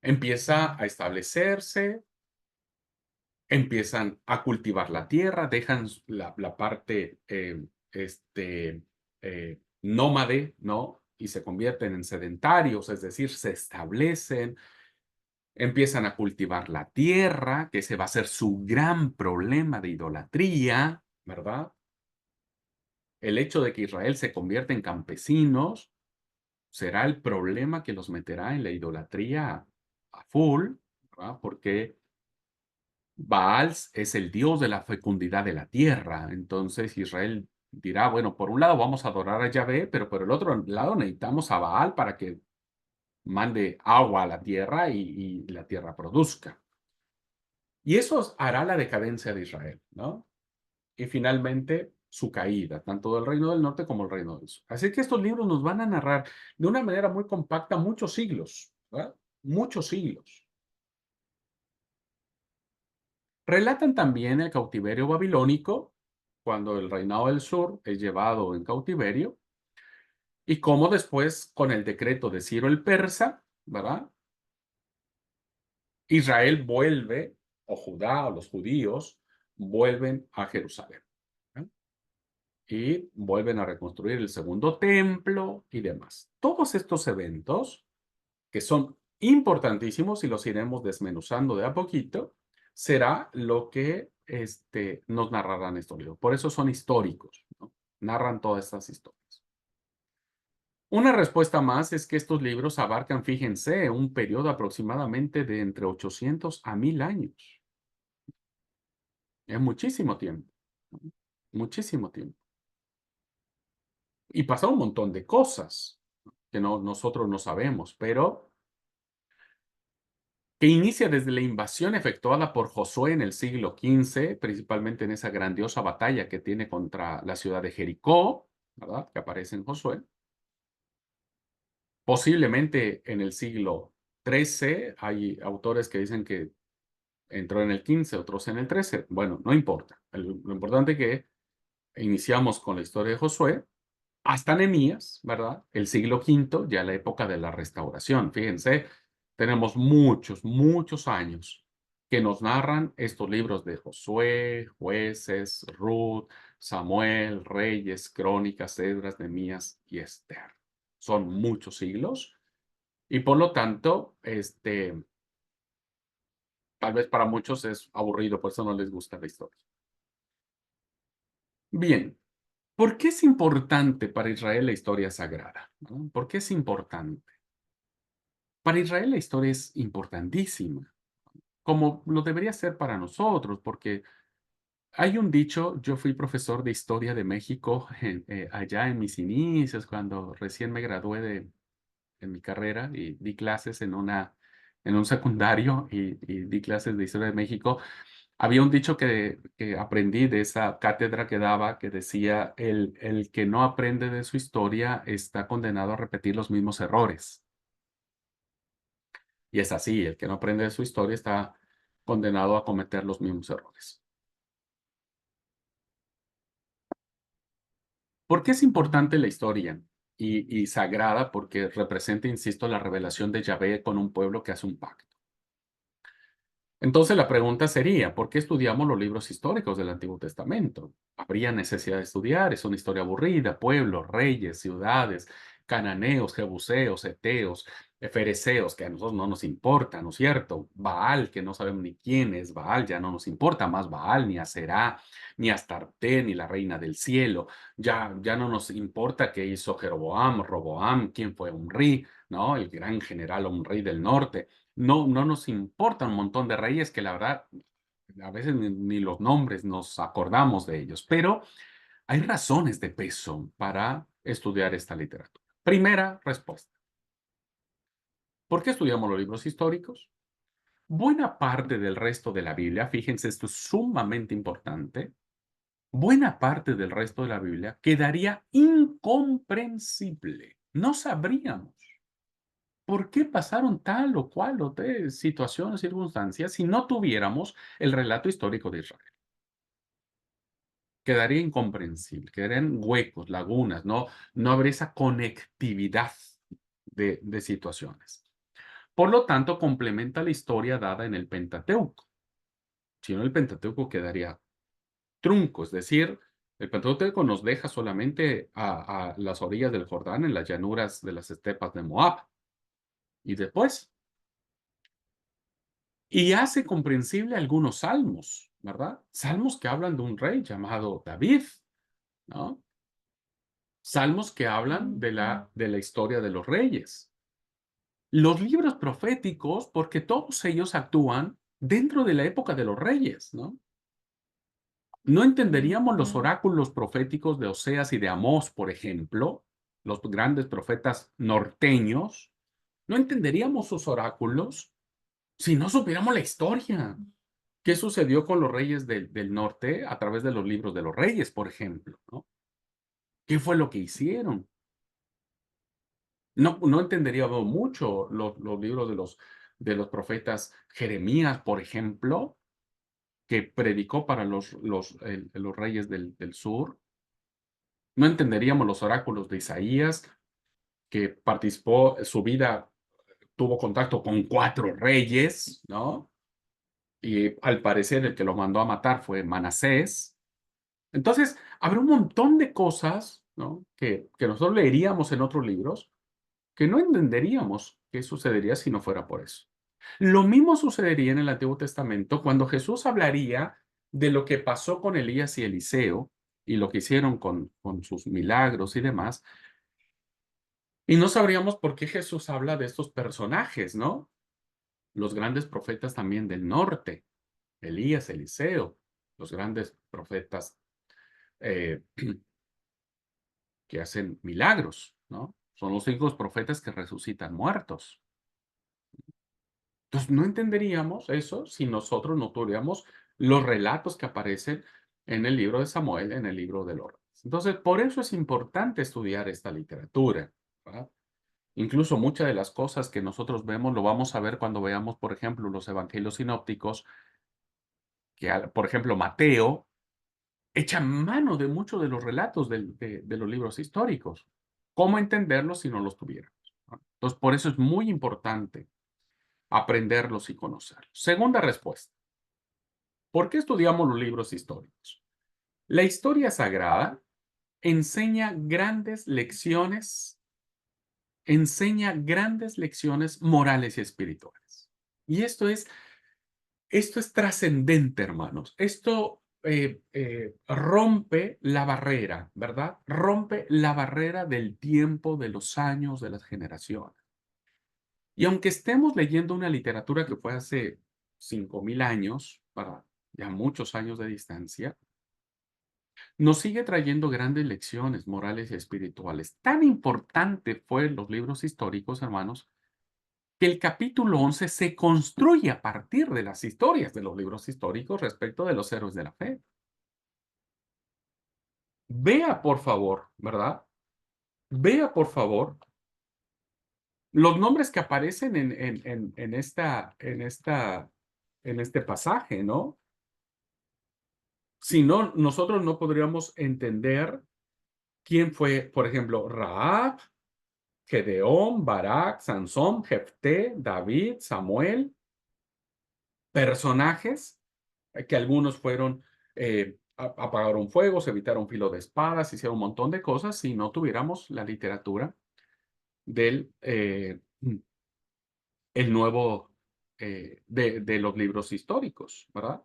Empieza a establecerse, empiezan a cultivar la tierra, dejan la parte nómade, ¿no? Y se convierten en sedentarios, es decir, se establecen, empiezan a cultivar la tierra, que ese va a ser su gran problema de idolatría, ¿verdad? El hecho de que Israel se convierta en campesinos será el problema que los meterá en la idolatría a full, ¿verdad? Porque Baal es el dios de la fecundidad de la tierra. Entonces Israel dirá, bueno, por un lado vamos a adorar a Yahvé, pero por el otro lado necesitamos a Baal para que mande agua a la tierra y la tierra produzca. Y eso hará la decadencia de Israel, ¿no? Y finalmente su caída, tanto del reino del norte como el reino del sur. Así que estos libros nos van a narrar de una manera muy compacta muchos siglos, ¿verdad? Muchos siglos. Relatan también el cautiverio babilónico, cuando el reinado del sur es llevado en cautiverio, y cómo después, con el decreto de Ciro el Persa, ¿verdad?, Israel vuelve, o Judá, o los judíos, vuelven a Jerusalén, ¿eh? Y vuelven a reconstruir el segundo templo y demás. Todos estos eventos, que son importantísimos y los iremos desmenuzando de a poquito, será lo que nos narrarán estos libros. Por eso son históricos, ¿no? Narran todas estas historias. Una respuesta más es que estos libros abarcan, fíjense, un periodo aproximadamente de entre 800 a 1000 años. Es muchísimo tiempo, ¿no? Muchísimo tiempo. Y pasa un montón de cosas que nosotros no sabemos, pero que inicia desde la invasión efectuada por Josué en el siglo XV, principalmente en esa grandiosa batalla que tiene contra la ciudad de Jericó, ¿verdad? Que aparece en Josué. Posiblemente en el siglo XIII, hay autores que dicen que entró en el XV, otros en el XIII. Bueno, no importa. Lo importante es que iniciamos con la historia de Josué hasta Nehemías, ¿verdad? El siglo V, ya la época de la restauración. Fíjense, tenemos muchos, muchos años que nos narran estos libros de Josué, Jueces, Ruth, Samuel, Reyes, Crónicas, Esdras, Nehemías y Esther. Son muchos siglos y por lo tanto, tal vez para muchos es aburrido, por eso no les gusta la historia. Bien, ¿por qué es importante para Israel la historia sagrada? ¿No? ¿Por qué es importante? Para Israel la historia es importantísima, como lo debería ser para nosotros, porque hay un dicho, yo fui profesor de historia de México allá en mis inicios, cuando recién me gradué en mi carrera y di clases en un secundario y di clases de historia de México. Había un dicho que aprendí de esa cátedra que daba que decía, el que no aprende de su historia está condenado a repetir los mismos errores. Y es así, el que no aprende de su historia está condenado a cometer los mismos errores. ¿Por qué es importante la historia y sagrada? Porque representa, insisto, la revelación de Yahvé con un pueblo que hace un pacto. Entonces la pregunta sería, ¿por qué estudiamos los libros históricos del Antiguo Testamento? ¿Habría necesidad de estudiar? Es una historia aburrida, pueblos, reyes, ciudades, cananeos, jebuseos, eteos, fereceos, que a nosotros no nos importa, ¿no es cierto? Baal, que no sabemos ni quién es Baal, ya no nos importa más Baal, ni Aserá, ni Astarte, ni la reina del cielo. Ya no nos importa qué hizo Jeroboam, Roboam, quién fue Omri, ¿no? El gran general Omri del norte. No nos importa un montón de reyes que la verdad a veces ni los nombres nos acordamos de ellos, pero hay razones de peso para estudiar esta literatura. Primera respuesta. ¿Por qué estudiamos los libros históricos? Buena parte del resto de la Biblia, fíjense, esto es sumamente importante, buena parte del resto de la Biblia quedaría incomprensible. No sabríamos por qué pasaron tal o cual o de situaciones, circunstancias, si no tuviéramos el relato histórico de Israel. Quedaría incomprensible, quedarían huecos, lagunas, no habría esa conectividad de situaciones. Por lo tanto, complementa la historia dada en el Pentateuco. Si no, el Pentateuco quedaría trunco, es decir, el Pentateuco nos deja solamente a las orillas del Jordán, en las llanuras de las estepas de Moab. Y después, y hace comprensible algunos salmos, ¿verdad? Salmos que hablan de un rey llamado David, ¿no? Salmos que hablan de la historia de los reyes. Los libros proféticos, porque todos ellos actúan dentro de la época de los reyes, ¿no? No entenderíamos los oráculos proféticos de Oseas y de Amós, por ejemplo, los grandes profetas norteños. No entenderíamos sus oráculos si no supiéramos la historia. ¿Qué sucedió con los reyes del norte a través de los libros de los reyes, por ejemplo, ¿no? ¿Qué fue lo que hicieron? No entenderíamos mucho los libros de los profetas Jeremías, por ejemplo, que predicó para los reyes del sur. No entenderíamos los oráculos de Isaías, que participó, su vida tuvo contacto con 4 reyes, ¿no? Y al parecer el que lo mandó a matar fue Manasés. Entonces, habrá un montón de cosas, ¿no? que nosotros leeríamos en otros libros que no entenderíamos qué sucedería si no fuera por eso. Lo mismo sucedería en el Antiguo Testamento cuando Jesús hablaría de lo que pasó con Elías y Eliseo y lo que hicieron con sus milagros y demás. Y no sabríamos por qué Jesús habla de estos personajes, ¿no? Los grandes profetas también del norte, Elías, Eliseo, los grandes profetas eh, que hacen milagros, ¿no? Son los hijos profetas que resucitan muertos. Entonces, no entenderíamos eso si nosotros no tuviéramos los relatos que aparecen en el libro de Samuel, en el libro de los Reyes. Entonces, por eso es importante estudiar esta literatura, ¿verdad? Incluso muchas de las cosas que nosotros vemos, lo vamos a ver cuando veamos, por ejemplo, los evangelios sinópticos, que, por ejemplo, Mateo echa mano de muchos de los relatos de los libros históricos. ¿Cómo entenderlos si no los tuviéramos? ¿No? Entonces, por eso es muy importante aprenderlos y conocerlos. Segunda respuesta. ¿Por qué estudiamos los libros históricos? La historia sagrada enseña grandes lecciones morales y espirituales. Y esto es trascendente, hermanos. Esto rompe la barrera, ¿verdad? Rompe la barrera del tiempo, de los años, de las generaciones. Y aunque estemos leyendo una literatura que fue hace 5,000 años, para ya muchos años de distancia, nos sigue trayendo grandes lecciones morales y espirituales. Tan importante fue los libros históricos, hermanos, que el capítulo 11 se construye a partir de las historias de los libros históricos respecto de los héroes de la fe. Vea, por favor, ¿verdad? Vea, por favor, los nombres que aparecen en este pasaje, ¿no? Si no, nosotros no podríamos entender quién fue, por ejemplo, Rahab, Gedeón, Barak, Sansón, Jefté, David, Samuel, personajes que algunos fueron, apagaron fuegos, evitaron filo de espadas, hicieron un montón de cosas si no tuviéramos la literatura del el nuevo, de los libros históricos, ¿verdad?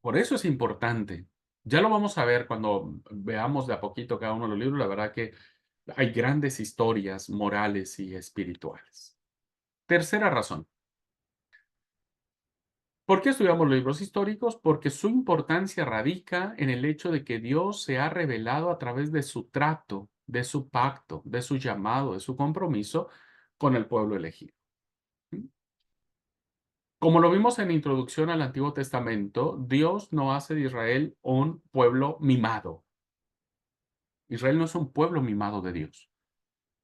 Por eso es importante. Ya lo vamos a ver cuando veamos de a poquito cada uno de los libros. La verdad que hay grandes historias morales y espirituales. Tercera razón. ¿Por qué estudiamos los libros históricos? Porque su importancia radica en el hecho de que Dios se ha revelado a través de su trato, de su pacto, de su llamado, de su compromiso con el pueblo elegido. Como lo vimos en la introducción al Antiguo Testamento, Dios no hace de Israel un pueblo mimado. Israel no es un pueblo mimado de Dios.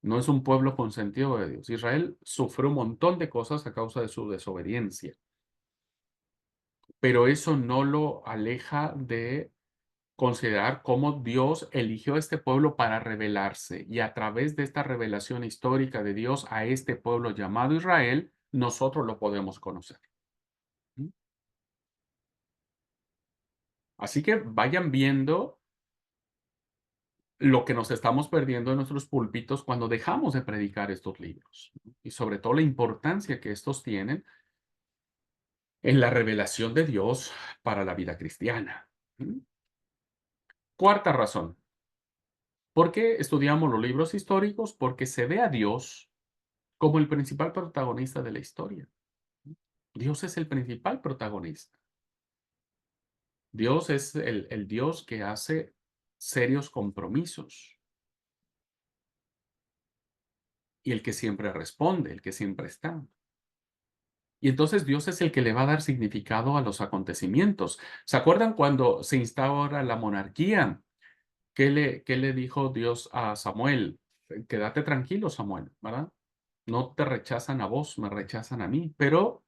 No es un pueblo consentido de Dios. Israel sufrió un montón de cosas a causa de su desobediencia. Pero eso no lo aleja de considerar cómo Dios eligió a este pueblo para revelarse. Y a través de esta revelación histórica de Dios a este pueblo llamado Israel, nosotros lo podemos conocer. Así que vayan viendo lo que nos estamos perdiendo en nuestros púlpitos cuando dejamos de predicar estos libros, ¿no? Y sobre todo la importancia que estos tienen en la revelación de Dios para la vida cristiana. Cuarta razón. ¿Por qué estudiamos los libros históricos? Porque se ve a Dios como el principal protagonista de la historia. Dios es el principal protagonista. Dios es el Dios que hace serios compromisos y el que siempre responde, el que siempre está. Y entonces Dios es el que le va a dar significado a los acontecimientos. ¿Se acuerdan cuando se instaura la monarquía? ¿Qué le dijo Dios a Samuel? Quédate tranquilo, Samuel, ¿verdad? No te rechazan a vos, me rechazan a mí, pero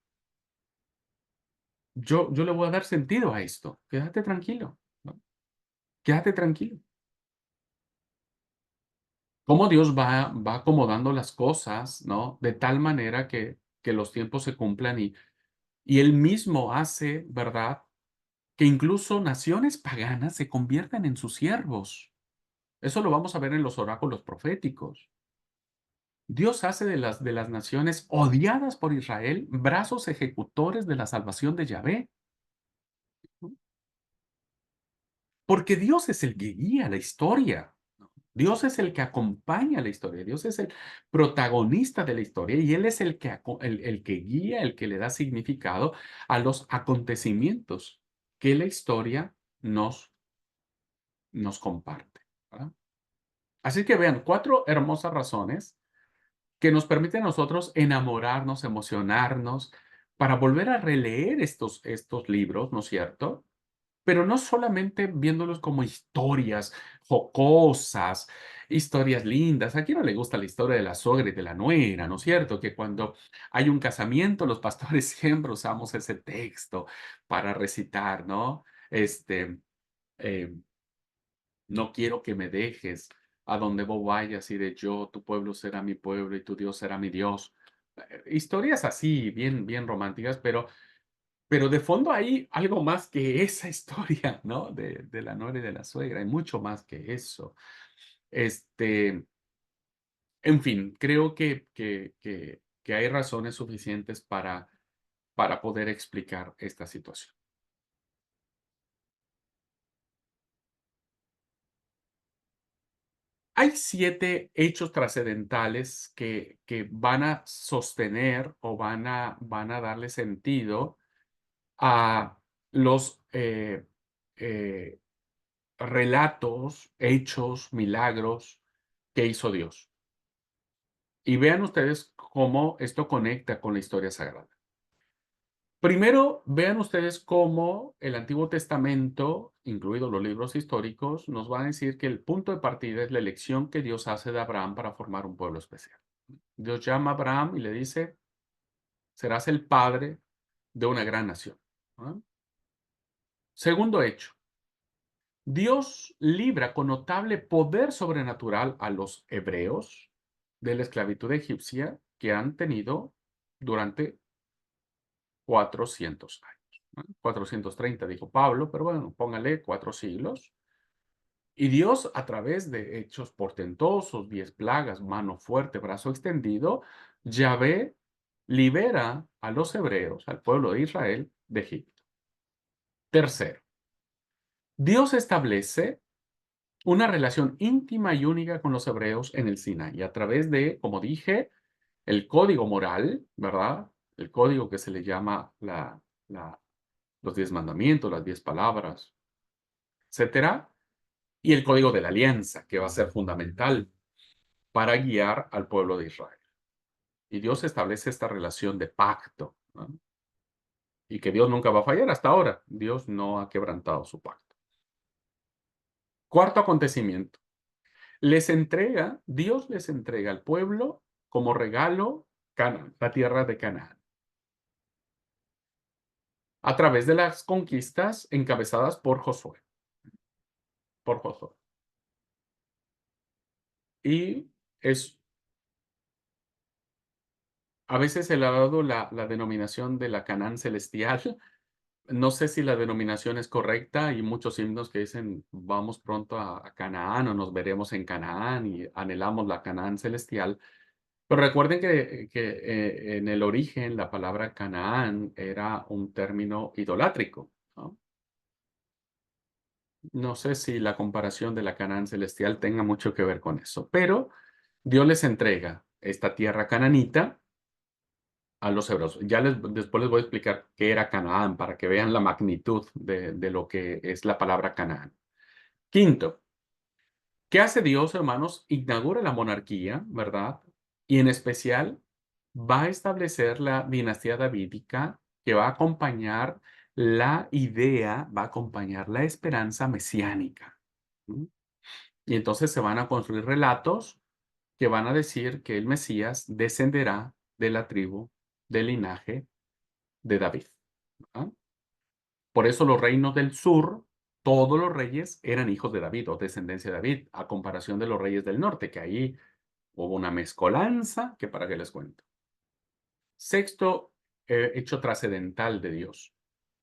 yo le voy a dar sentido a esto. Quédate tranquilo, ¿no? Quédate tranquilo. Cómo Dios va acomodando las cosas, ¿no? De tal manera que los tiempos se cumplan y Él mismo hace, ¿verdad? Que incluso naciones paganas se conviertan en sus siervos. Eso lo vamos a ver en los oráculos proféticos. Dios hace de las naciones odiadas por Israel brazos ejecutores de la salvación de Yahvé. Porque Dios es el que guía la historia. Dios es el que acompaña la historia. Dios es el protagonista de la historia y Él es el que guía, el que le da significado a los acontecimientos que la historia nos comparte, ¿verdad? Así que vean, 4 hermosas razones que nos permiten a nosotros enamorarnos, emocionarnos, para volver a releer estos libros, ¿no es cierto? Pero no solamente viéndolos como historias jocosas, historias lindas. ¿A quién no le gusta la historia de la suegra y de la nuera, no es cierto? Que cuando hay un casamiento, los pastores siempre usamos ese texto para recitar, ¿no? Eh, no quiero que me dejes, a donde vos vayas iré yo, tu pueblo será mi pueblo y tu Dios será mi Dios. Historias así, bien, bien románticas, pero de fondo hay algo más que esa historia, ¿no? De la nuera y de la suegra, hay mucho más que eso. Este, en fin, creo que hay razones suficientes para poder explicar esta situación. Hay 7 hechos trascendentales que van a sostener o van a darle sentido a los relatos, hechos, milagros que hizo Dios. Y vean ustedes cómo esto conecta con la historia sagrada. Primero, vean ustedes cómo el Antiguo Testamento, incluidos los libros históricos, nos va a decir que el punto de partida es la elección que Dios hace de Abraham para formar un pueblo especial. Dios llama a Abraham y le dice, serás el padre de una gran nación. ¿Ah? Segundo hecho, Dios libra con notable poder sobrenatural a los hebreos de la esclavitud egipcia que han tenido durante 400 años, ¿no? 430 dijo Pablo, pero bueno, póngale 4 siglos. Y Dios, a través de hechos portentosos, 10 plagas, mano fuerte, brazo extendido, Yahvé libera a los hebreos, al pueblo de Israel, de Egipto. Tercero, Dios establece una relación íntima y única con los hebreos en el Sinaí, a través de, como dije, el código moral, ¿verdad? El código que se le llama los 10 mandamientos, las 10 palabras, etcétera, y el código de la alianza, que va a ser fundamental para guiar al pueblo de Israel. Y Dios establece esta relación de pacto, ¿no? Y que Dios nunca va a fallar hasta ahora. Dios no ha quebrantado su pacto. Cuarto acontecimiento. Dios les entrega al pueblo como regalo Canaán, la tierra de Canaán, a través de las conquistas encabezadas por Josué. Y a veces se le ha dado la denominación de la Canaán celestial. No sé si la denominación es correcta. Hay muchos himnos que dicen, vamos pronto a Canaán o nos veremos en Canaán y anhelamos la Canaán celestial. Pero recuerden que en el origen la palabra Canaán era un término idolátrico, ¿no? No sé si la comparación de la Canaán celestial tenga mucho que ver con eso, pero Dios les entrega esta tierra cananita a los hebreos. Después les voy a explicar qué era Canaán para que vean la magnitud de lo que es la palabra Canaán. Quinto, ¿qué hace Dios, hermanos? Inaugura la monarquía, ¿verdad? Y en especial va a establecer la dinastía davídica que va a acompañar la idea, va a acompañar la esperanza mesiánica. ¿Mm? Y entonces se van a construir relatos que van a decir que el Mesías descenderá de la tribu, del linaje de David. ¿Ah? Por eso los reinos del sur, todos los reyes eran hijos de David o descendencia de David, a comparación de los reyes del norte, que ahí hubo una mezcolanza que para qué les cuento. Sexto hecho trascendental de Dios.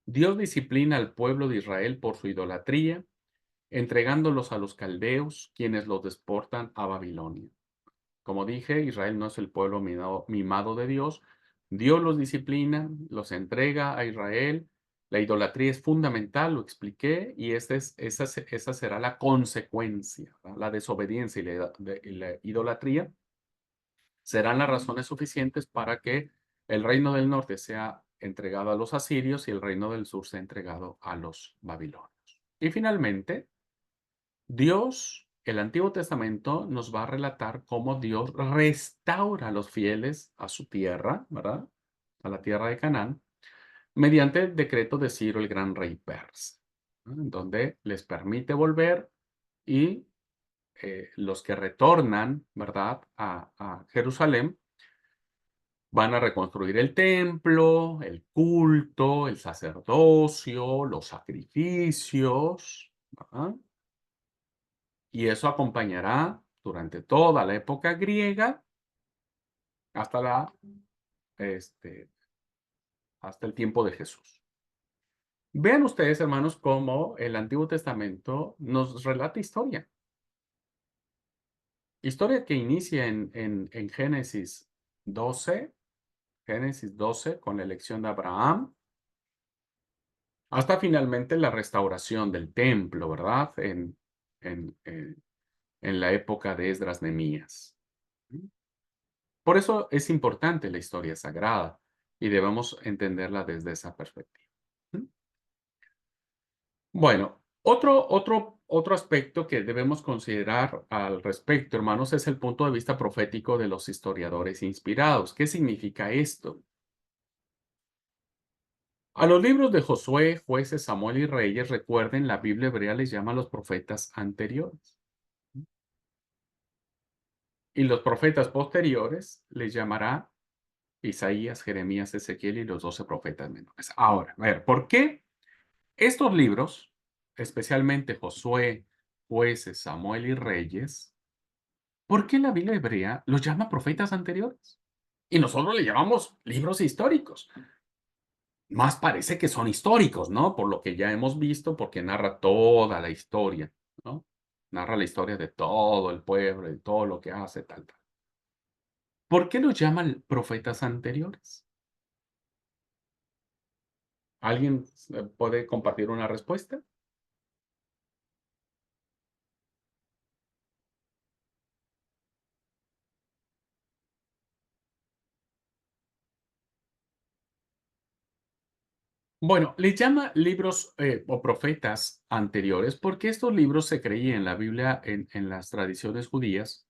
Dios disciplina al pueblo de Israel por su idolatría, entregándolos a los caldeos, quienes los deportan a Babilonia. Como dije, Israel no es el pueblo mimado de Dios. Dios los disciplina, los entrega a Israel. La idolatría es fundamental, lo expliqué, y esa será la consecuencia, ¿verdad? La desobediencia y la idolatría serán las razones suficientes para que el reino del norte sea entregado a los asirios y el reino del sur sea entregado a los babilonios. Y finalmente, el Antiguo Testamento nos va a relatar cómo Dios restaura a los fieles a su tierra, ¿verdad? A la tierra de Canaán, mediante el decreto de Ciro, el gran rey persa, ¿no? En donde les permite volver y los que retornan, ¿verdad? A Jerusalén van a reconstruir el templo, el culto, el sacerdocio, los sacrificios, ¿verdad? Y eso acompañará durante toda la época griega hasta este, hasta el tiempo de Jesús. Vean ustedes, hermanos, cómo el Antiguo Testamento nos relata historia. Historia que inicia en Génesis 12, con la elección de Abraham, hasta finalmente la restauración del templo, ¿verdad? En la época de Esdras Nehemías. Por eso es importante la historia sagrada y debemos entenderla desde esa perspectiva. Bueno, otro aspecto que debemos considerar al respecto, hermanos, es el punto de vista profético de los historiadores inspirados. ¿Qué significa esto? A los libros de Josué, Jueces, Samuel y Reyes, recuerden, la Biblia hebrea les llama a los profetas anteriores. Y los profetas posteriores les llamará Isaías, Jeremías, Ezequiel y los 12 profetas menores. Ahora, a ver, ¿por qué estos libros, especialmente Josué, Jueces, Samuel y Reyes, por qué la Biblia hebrea los llama profetas anteriores? Y nosotros le llamamos libros históricos. Más parece que son históricos, ¿no? Por lo que ya hemos visto, porque narra toda la historia, ¿no? Narra la historia de todo el pueblo, de todo lo que hace, tal. ¿Por qué los llaman profetas anteriores? ¿Alguien puede compartir una respuesta? Bueno, le llama libros o profetas anteriores porque estos libros se creían en la Biblia, en las tradiciones judías,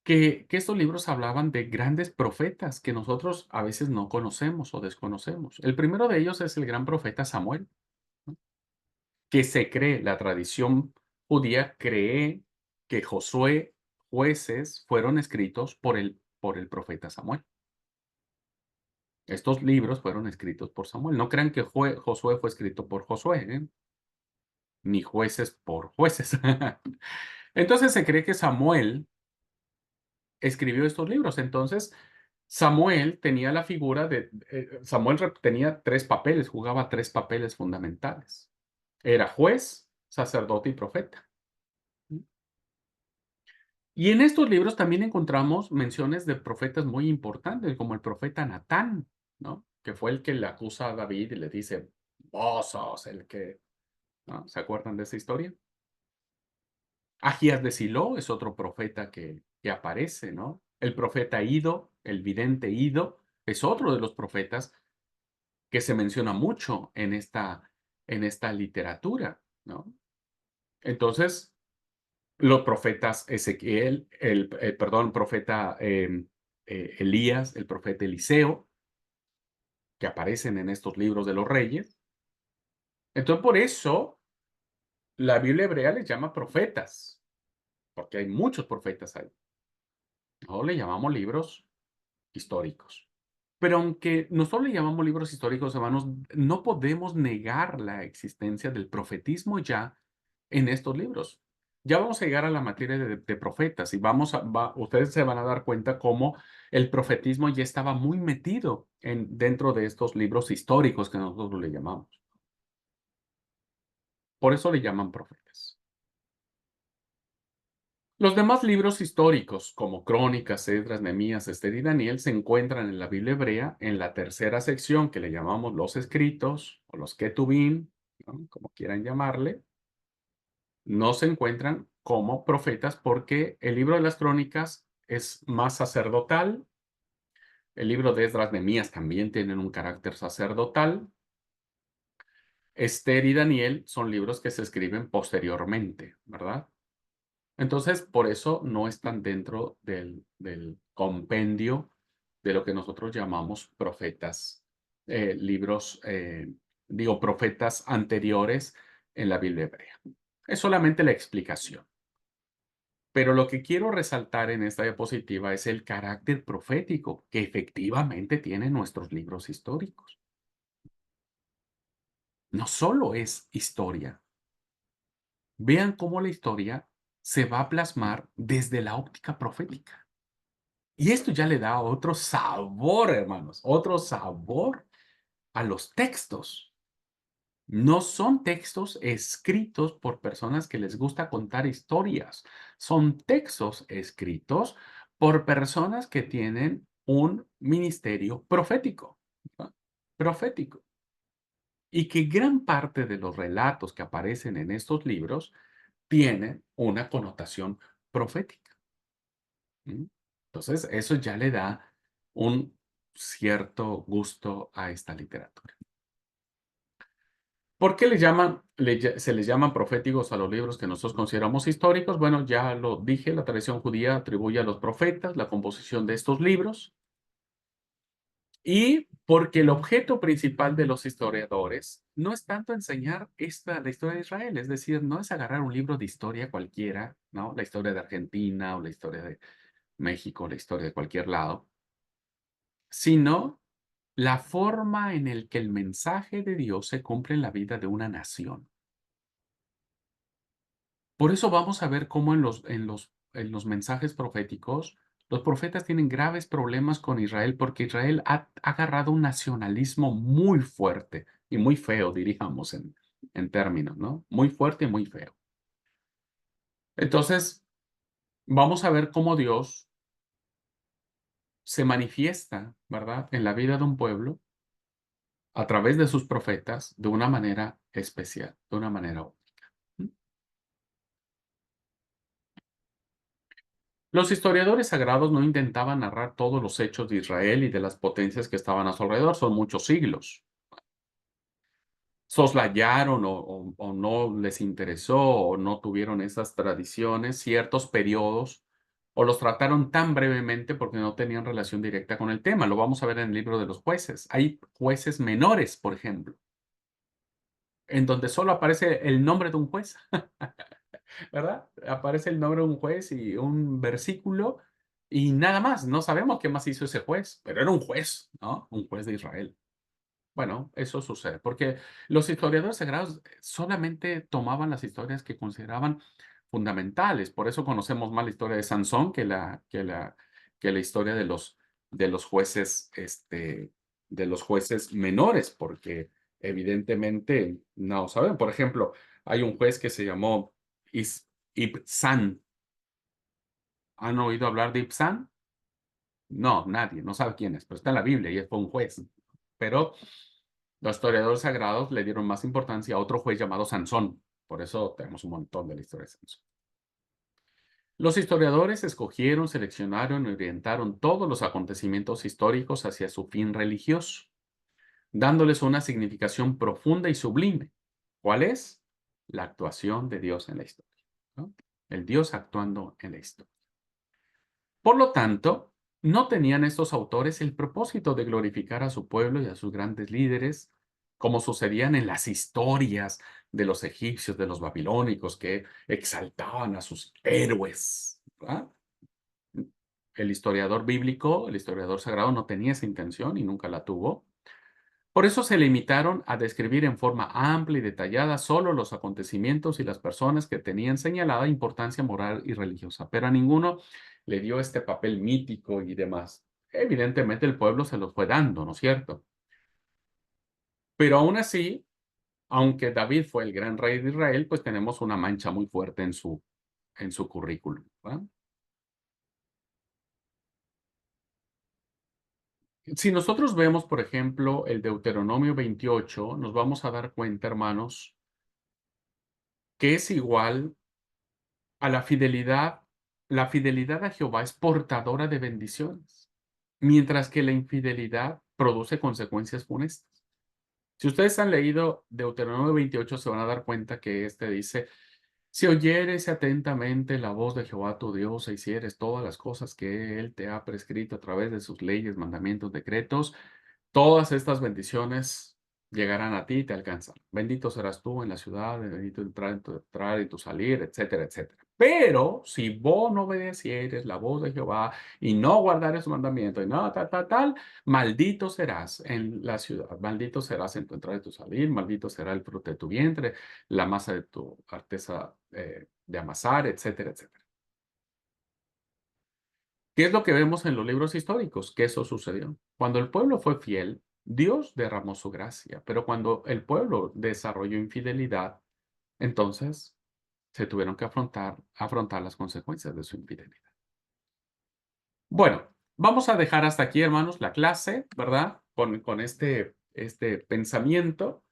que estos libros hablaban de grandes profetas que nosotros a veces no conocemos o desconocemos. El primero de ellos es el gran profeta Samuel, ¿no? Que se cree, la tradición judía cree que Josué, Jueces, fueron escritos por el profeta Samuel. Estos libros fueron escritos por Samuel. No crean que Josué fue escrito por Josué, ¿eh? Ni Jueces por Jueces. Entonces se cree que Samuel escribió estos libros. Entonces, Samuel tenía la figura Samuel tenía tres papeles, jugaba tres papeles fundamentales. Era juez, sacerdote y profeta. Y en estos libros también encontramos menciones de profetas muy importantes, como el profeta Natán, ¿no? Que fue el que le acusa a David y le dice, vos sos el que, ¿no? ¿Se acuerdan de esa historia? Agías de Silo es otro profeta que aparece, ¿no? El profeta Ido, el vidente Ido, es otro de los profetas que se menciona mucho en esta literatura, ¿no? Entonces, los profetas Ezequiel, profeta Elías, el profeta Eliseo, que aparecen en estos libros de los reyes. Entonces, por eso, la Biblia hebrea les llama profetas, porque hay muchos profetas ahí. No le llamamos libros históricos. Pero aunque nosotros le llamamos libros históricos, hermanos, no podemos negar la existencia del profetismo ya en estos libros. Ya vamos a llegar a la materia de profetas y ustedes se van a dar cuenta cómo el profetismo ya estaba muy metido dentro de estos libros históricos que nosotros le llamamos. Por eso le llaman profetas. Los demás libros históricos, como Crónicas, Esdras, Nehemías, Esther y Daniel, se encuentran en la Biblia hebrea en la tercera sección que le llamamos los escritos o los Ketubim, ¿no? Como quieran llamarle. No se encuentran como profetas porque el libro de las Crónicas es más sacerdotal. El libro de Esdras, Nehemías también tienen un carácter sacerdotal. Esther y Daniel son libros que se escriben posteriormente, ¿verdad? Entonces, por eso no están dentro del compendio de lo que nosotros llamamos profetas, profetas anteriores en la Biblia hebrea. Es solamente la explicación. Pero lo que quiero resaltar en esta diapositiva es el carácter profético que efectivamente tienen nuestros libros históricos. No solo es historia. Vean cómo la historia se va a plasmar desde la óptica profética. Y esto ya le da otro sabor, hermanos, otro sabor a los textos. No son textos escritos por personas que les gusta contar historias. Son textos escritos por personas que tienen un ministerio profético, ¿no? Profético. Y que gran parte de los relatos que aparecen en estos libros tienen una connotación profética. ¿Mm? Entonces, eso ya le da un cierto gusto a esta literatura. ¿Por qué se les llaman proféticos a los libros que nosotros consideramos históricos? Bueno, ya lo dije, la tradición judía atribuye a los profetas la composición de estos libros. Y porque el objeto principal de los historiadores no es tanto enseñar la historia de Israel, es decir, no es agarrar un libro de historia cualquiera, ¿no? La historia de Argentina o la historia de México, la historia de cualquier lado, sino la forma en el que el mensaje de Dios se cumple en la vida de una nación. Por eso vamos a ver cómo en los mensajes proféticos, los profetas tienen graves problemas con Israel porque Israel ha agarrado un nacionalismo muy fuerte y muy feo, diríamos en términos, ¿no? Muy fuerte y muy feo. Entonces, vamos a ver cómo Dios se manifiesta, ¿verdad?, en la vida de un pueblo a través de sus profetas de una manera especial, de una manera única. ¿Mm? Los historiadores sagrados no intentaban narrar todos los hechos de Israel y de las potencias que estaban a su alrededor, son muchos siglos. Soslayaron o no les interesó o no tuvieron esas tradiciones, ciertos periodos, o los trataron tan brevemente porque no tenían relación directa con el tema. Lo vamos a ver en el libro de los jueces. Hay jueces menores, por ejemplo, en donde solo aparece el nombre de un juez, ¿verdad? Aparece el nombre de un juez y un versículo y nada más. No sabemos qué más hizo ese juez, pero era un juez, ¿no? Un juez de Israel. Bueno, eso sucede porque los historiadores sagrados solamente tomaban las historias que consideraban fundamentales. Por eso conocemos más la historia de Sansón que la historia de los jueces, de los jueces menores, porque evidentemente no saben. Por ejemplo, hay un juez que se llamó Ibzan. ¿Han oído hablar de Ibzan? No, nadie, no sabe quién es, pero está en la Biblia y fue un juez. Pero los historiadores sagrados le dieron más importancia a otro juez llamado Sansón. Por eso tenemos un montón de la historia de Sansón. Los historiadores escogieron, seleccionaron y orientaron todos los acontecimientos históricos hacia su fin religioso, dándoles una significación profunda y sublime. ¿Cuál es? La actuación de Dios en la historia, ¿no? El Dios actuando en la historia. Por lo tanto, no tenían estos autores el propósito de glorificar a su pueblo y a sus grandes líderes, como sucedían en las historias de los egipcios, de los babilónicos, que exaltaban a sus héroes, ¿verdad? El historiador bíblico, el historiador sagrado, no tenía esa intención y nunca la tuvo. Por eso se limitaron a describir en forma amplia y detallada solo los acontecimientos y las personas que tenían señalada importancia moral y religiosa, pero a ninguno le dio este papel mítico y demás. Evidentemente el pueblo se los fue dando, ¿no es cierto? Pero aún así, aunque David fue el gran rey de Israel, pues tenemos una mancha muy fuerte en su currículum, ¿verdad? Si nosotros vemos, por ejemplo, el Deuteronomio 28, nos vamos a dar cuenta, hermanos, que es igual a la fidelidad. La fidelidad a Jehová es portadora de bendiciones, mientras que la infidelidad produce consecuencias funestas. Si ustedes han leído Deuteronomio 28, se van a dar cuenta que dice: si oyeres atentamente la voz de Jehová tu Dios e hicieres todas las cosas que Él te ha prescrito a través de sus leyes, mandamientos, decretos, todas estas bendiciones llegarán a ti y te alcanzan. Bendito serás tú en la ciudad, bendito entrar y tu salir, etcétera, etcétera. Pero si vos no obedecieres la voz de Jehová y no guardares su mandamiento y no tal, maldito serás en la ciudad, maldito serás en tu entrada y tu salir, maldito será el fruto de tu vientre, la masa de tu arteza de amasar, etcétera, etcétera. ¿Qué es lo que vemos en los libros históricos? Que eso sucedió. Cuando el pueblo fue fiel, Dios derramó su gracia, pero cuando el pueblo desarrolló infidelidad, entonces se tuvieron que afrontar las consecuencias de su infidelidad. Bueno, vamos a dejar hasta aquí, hermanos, la clase, ¿verdad? Con este pensamiento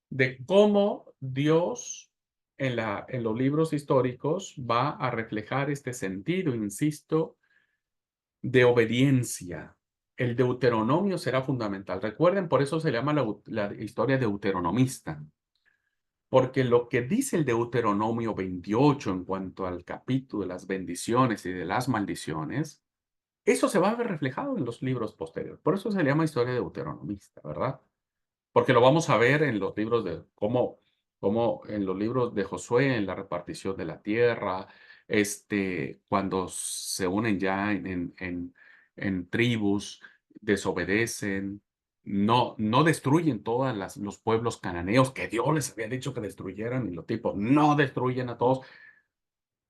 de cómo Dios en los libros históricos va a reflejar este sentido, insisto, de obediencia. El Deuteronomio será fundamental. Recuerden, por eso se llama la historia deuteronomista, porque lo que dice el Deuteronomio 28 en cuanto al capítulo de las bendiciones y de las maldiciones, eso se va a ver reflejado en los libros posteriores. Por eso se llama historia deuteronomista, ¿verdad? Porque lo vamos a ver en los libros de cómo en los libros de Josué, en la repartición de la tierra, cuando se unen ya en tribus, desobedecen, no destruyen todos los pueblos cananeos que Dios les había dicho que destruyeran, y los tipos no destruyen a todos,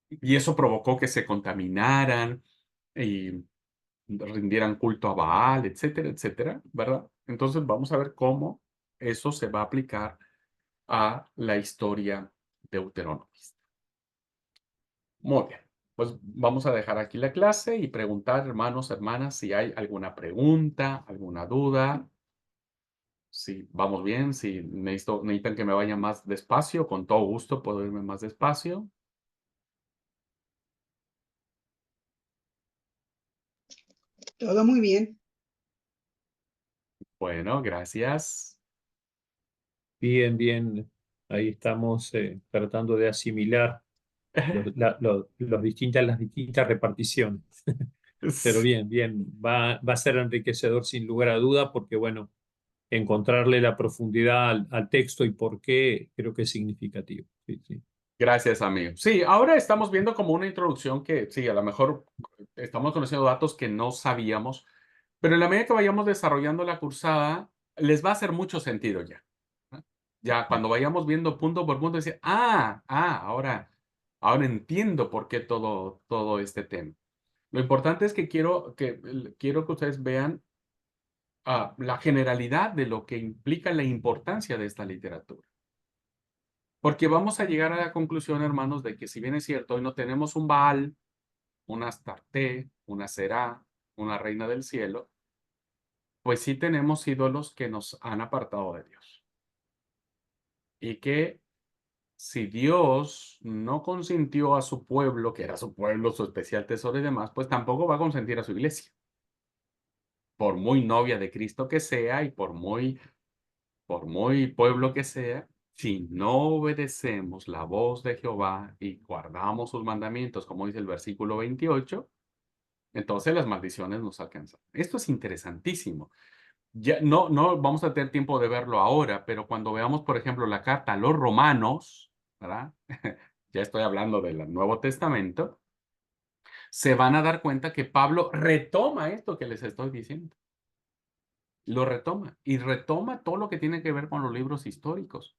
y eso provocó que se contaminaran y rindieran culto a Baal, etcétera, etcétera, ¿verdad? Entonces vamos a ver cómo eso se va a aplicar a la historia deuteronomista. Muy bien, pues vamos a dejar aquí la clase y preguntar, hermanos, hermanas, si hay alguna pregunta, alguna duda, si vamos bien, si necesitan que me vaya más despacio, con todo gusto puedo irme más despacio. Todo muy bien. Bueno, gracias. Bien, bien. Ahí estamos tratando de asimilar las distintas reparticiones. Pero bien, bien. Va a ser enriquecedor sin lugar a duda porque, bueno, encontrarle la profundidad al texto y por qué creo que es significativo. Sí, sí. Gracias, amigo. Sí, ahora estamos viendo como una introducción que, sí, a lo mejor estamos conociendo datos que no sabíamos, pero en la medida que vayamos desarrollando la cursada, les va a hacer mucho sentido ya, ¿no? Ya cuando vayamos viendo punto por punto, decir, ahora entiendo por qué todo este tema. Lo importante es que quiero que ustedes vean la generalidad de lo que implica la importancia de esta literatura. Porque vamos a llegar a la conclusión, hermanos, de que si bien es cierto, hoy no tenemos un Baal, un Astarte, una Será, una reina del cielo, pues sí tenemos ídolos que nos han apartado de Dios. Y que si Dios no consintió a su pueblo, que era su pueblo, su especial tesoro y demás, pues tampoco va a consentir a su iglesia. Por muy novia de Cristo que sea y por muy pueblo que sea, si no obedecemos la voz de Jehová y guardamos sus mandamientos, como dice el versículo 28, entonces las maldiciones nos alcanzan. Esto es interesantísimo. Ya no vamos a tener tiempo de verlo ahora, pero cuando veamos, por ejemplo, la carta a los romanos, ¿verdad? Ya estoy hablando del Nuevo Testamento, se van a dar cuenta que Pablo retoma esto que les estoy diciendo. Lo retoma y retoma todo lo que tiene que ver con los libros históricos.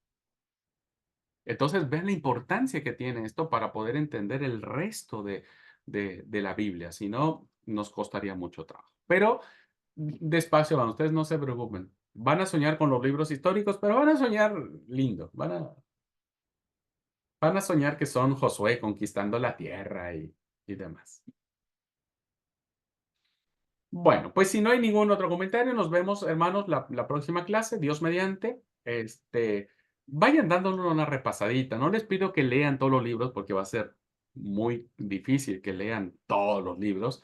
Entonces, vean la importancia que tiene esto para poder entender el resto de la Biblia. Si no, nos costaría mucho trabajo. Pero despacio van, ustedes no se preocupen. Van a soñar con los libros históricos, pero van a soñar lindo. Van a soñar que son Josué conquistando la tierra y demás. Bueno, pues si no hay ningún otro comentario, nos vemos, hermanos, la próxima clase, Dios mediante. Vayan dándole una repasadita. No les pido que lean todos los libros porque va a ser muy difícil que lean todos los libros,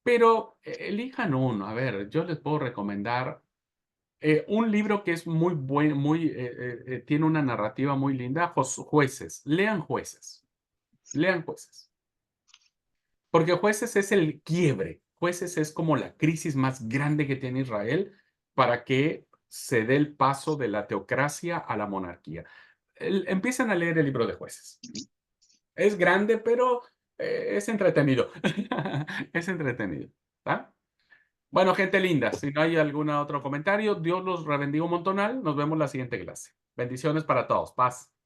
pero elijan uno. A ver, yo les puedo recomendar un libro que es muy bueno, tiene una narrativa muy linda, Jueces. Lean Jueces. Lean Jueces. Porque Jueces es el quiebre. Jueces es como la crisis más grande que tiene Israel para que se dé el paso de la teocracia a la monarquía. Empiezan a leer el libro de Jueces. Es grande, pero es entretenido. Es entretenido. ¿Tá? Bueno, gente linda, si no hay algún otro comentario, Dios los bendiga un montonal. Nos vemos la siguiente clase. Bendiciones para todos. Paz.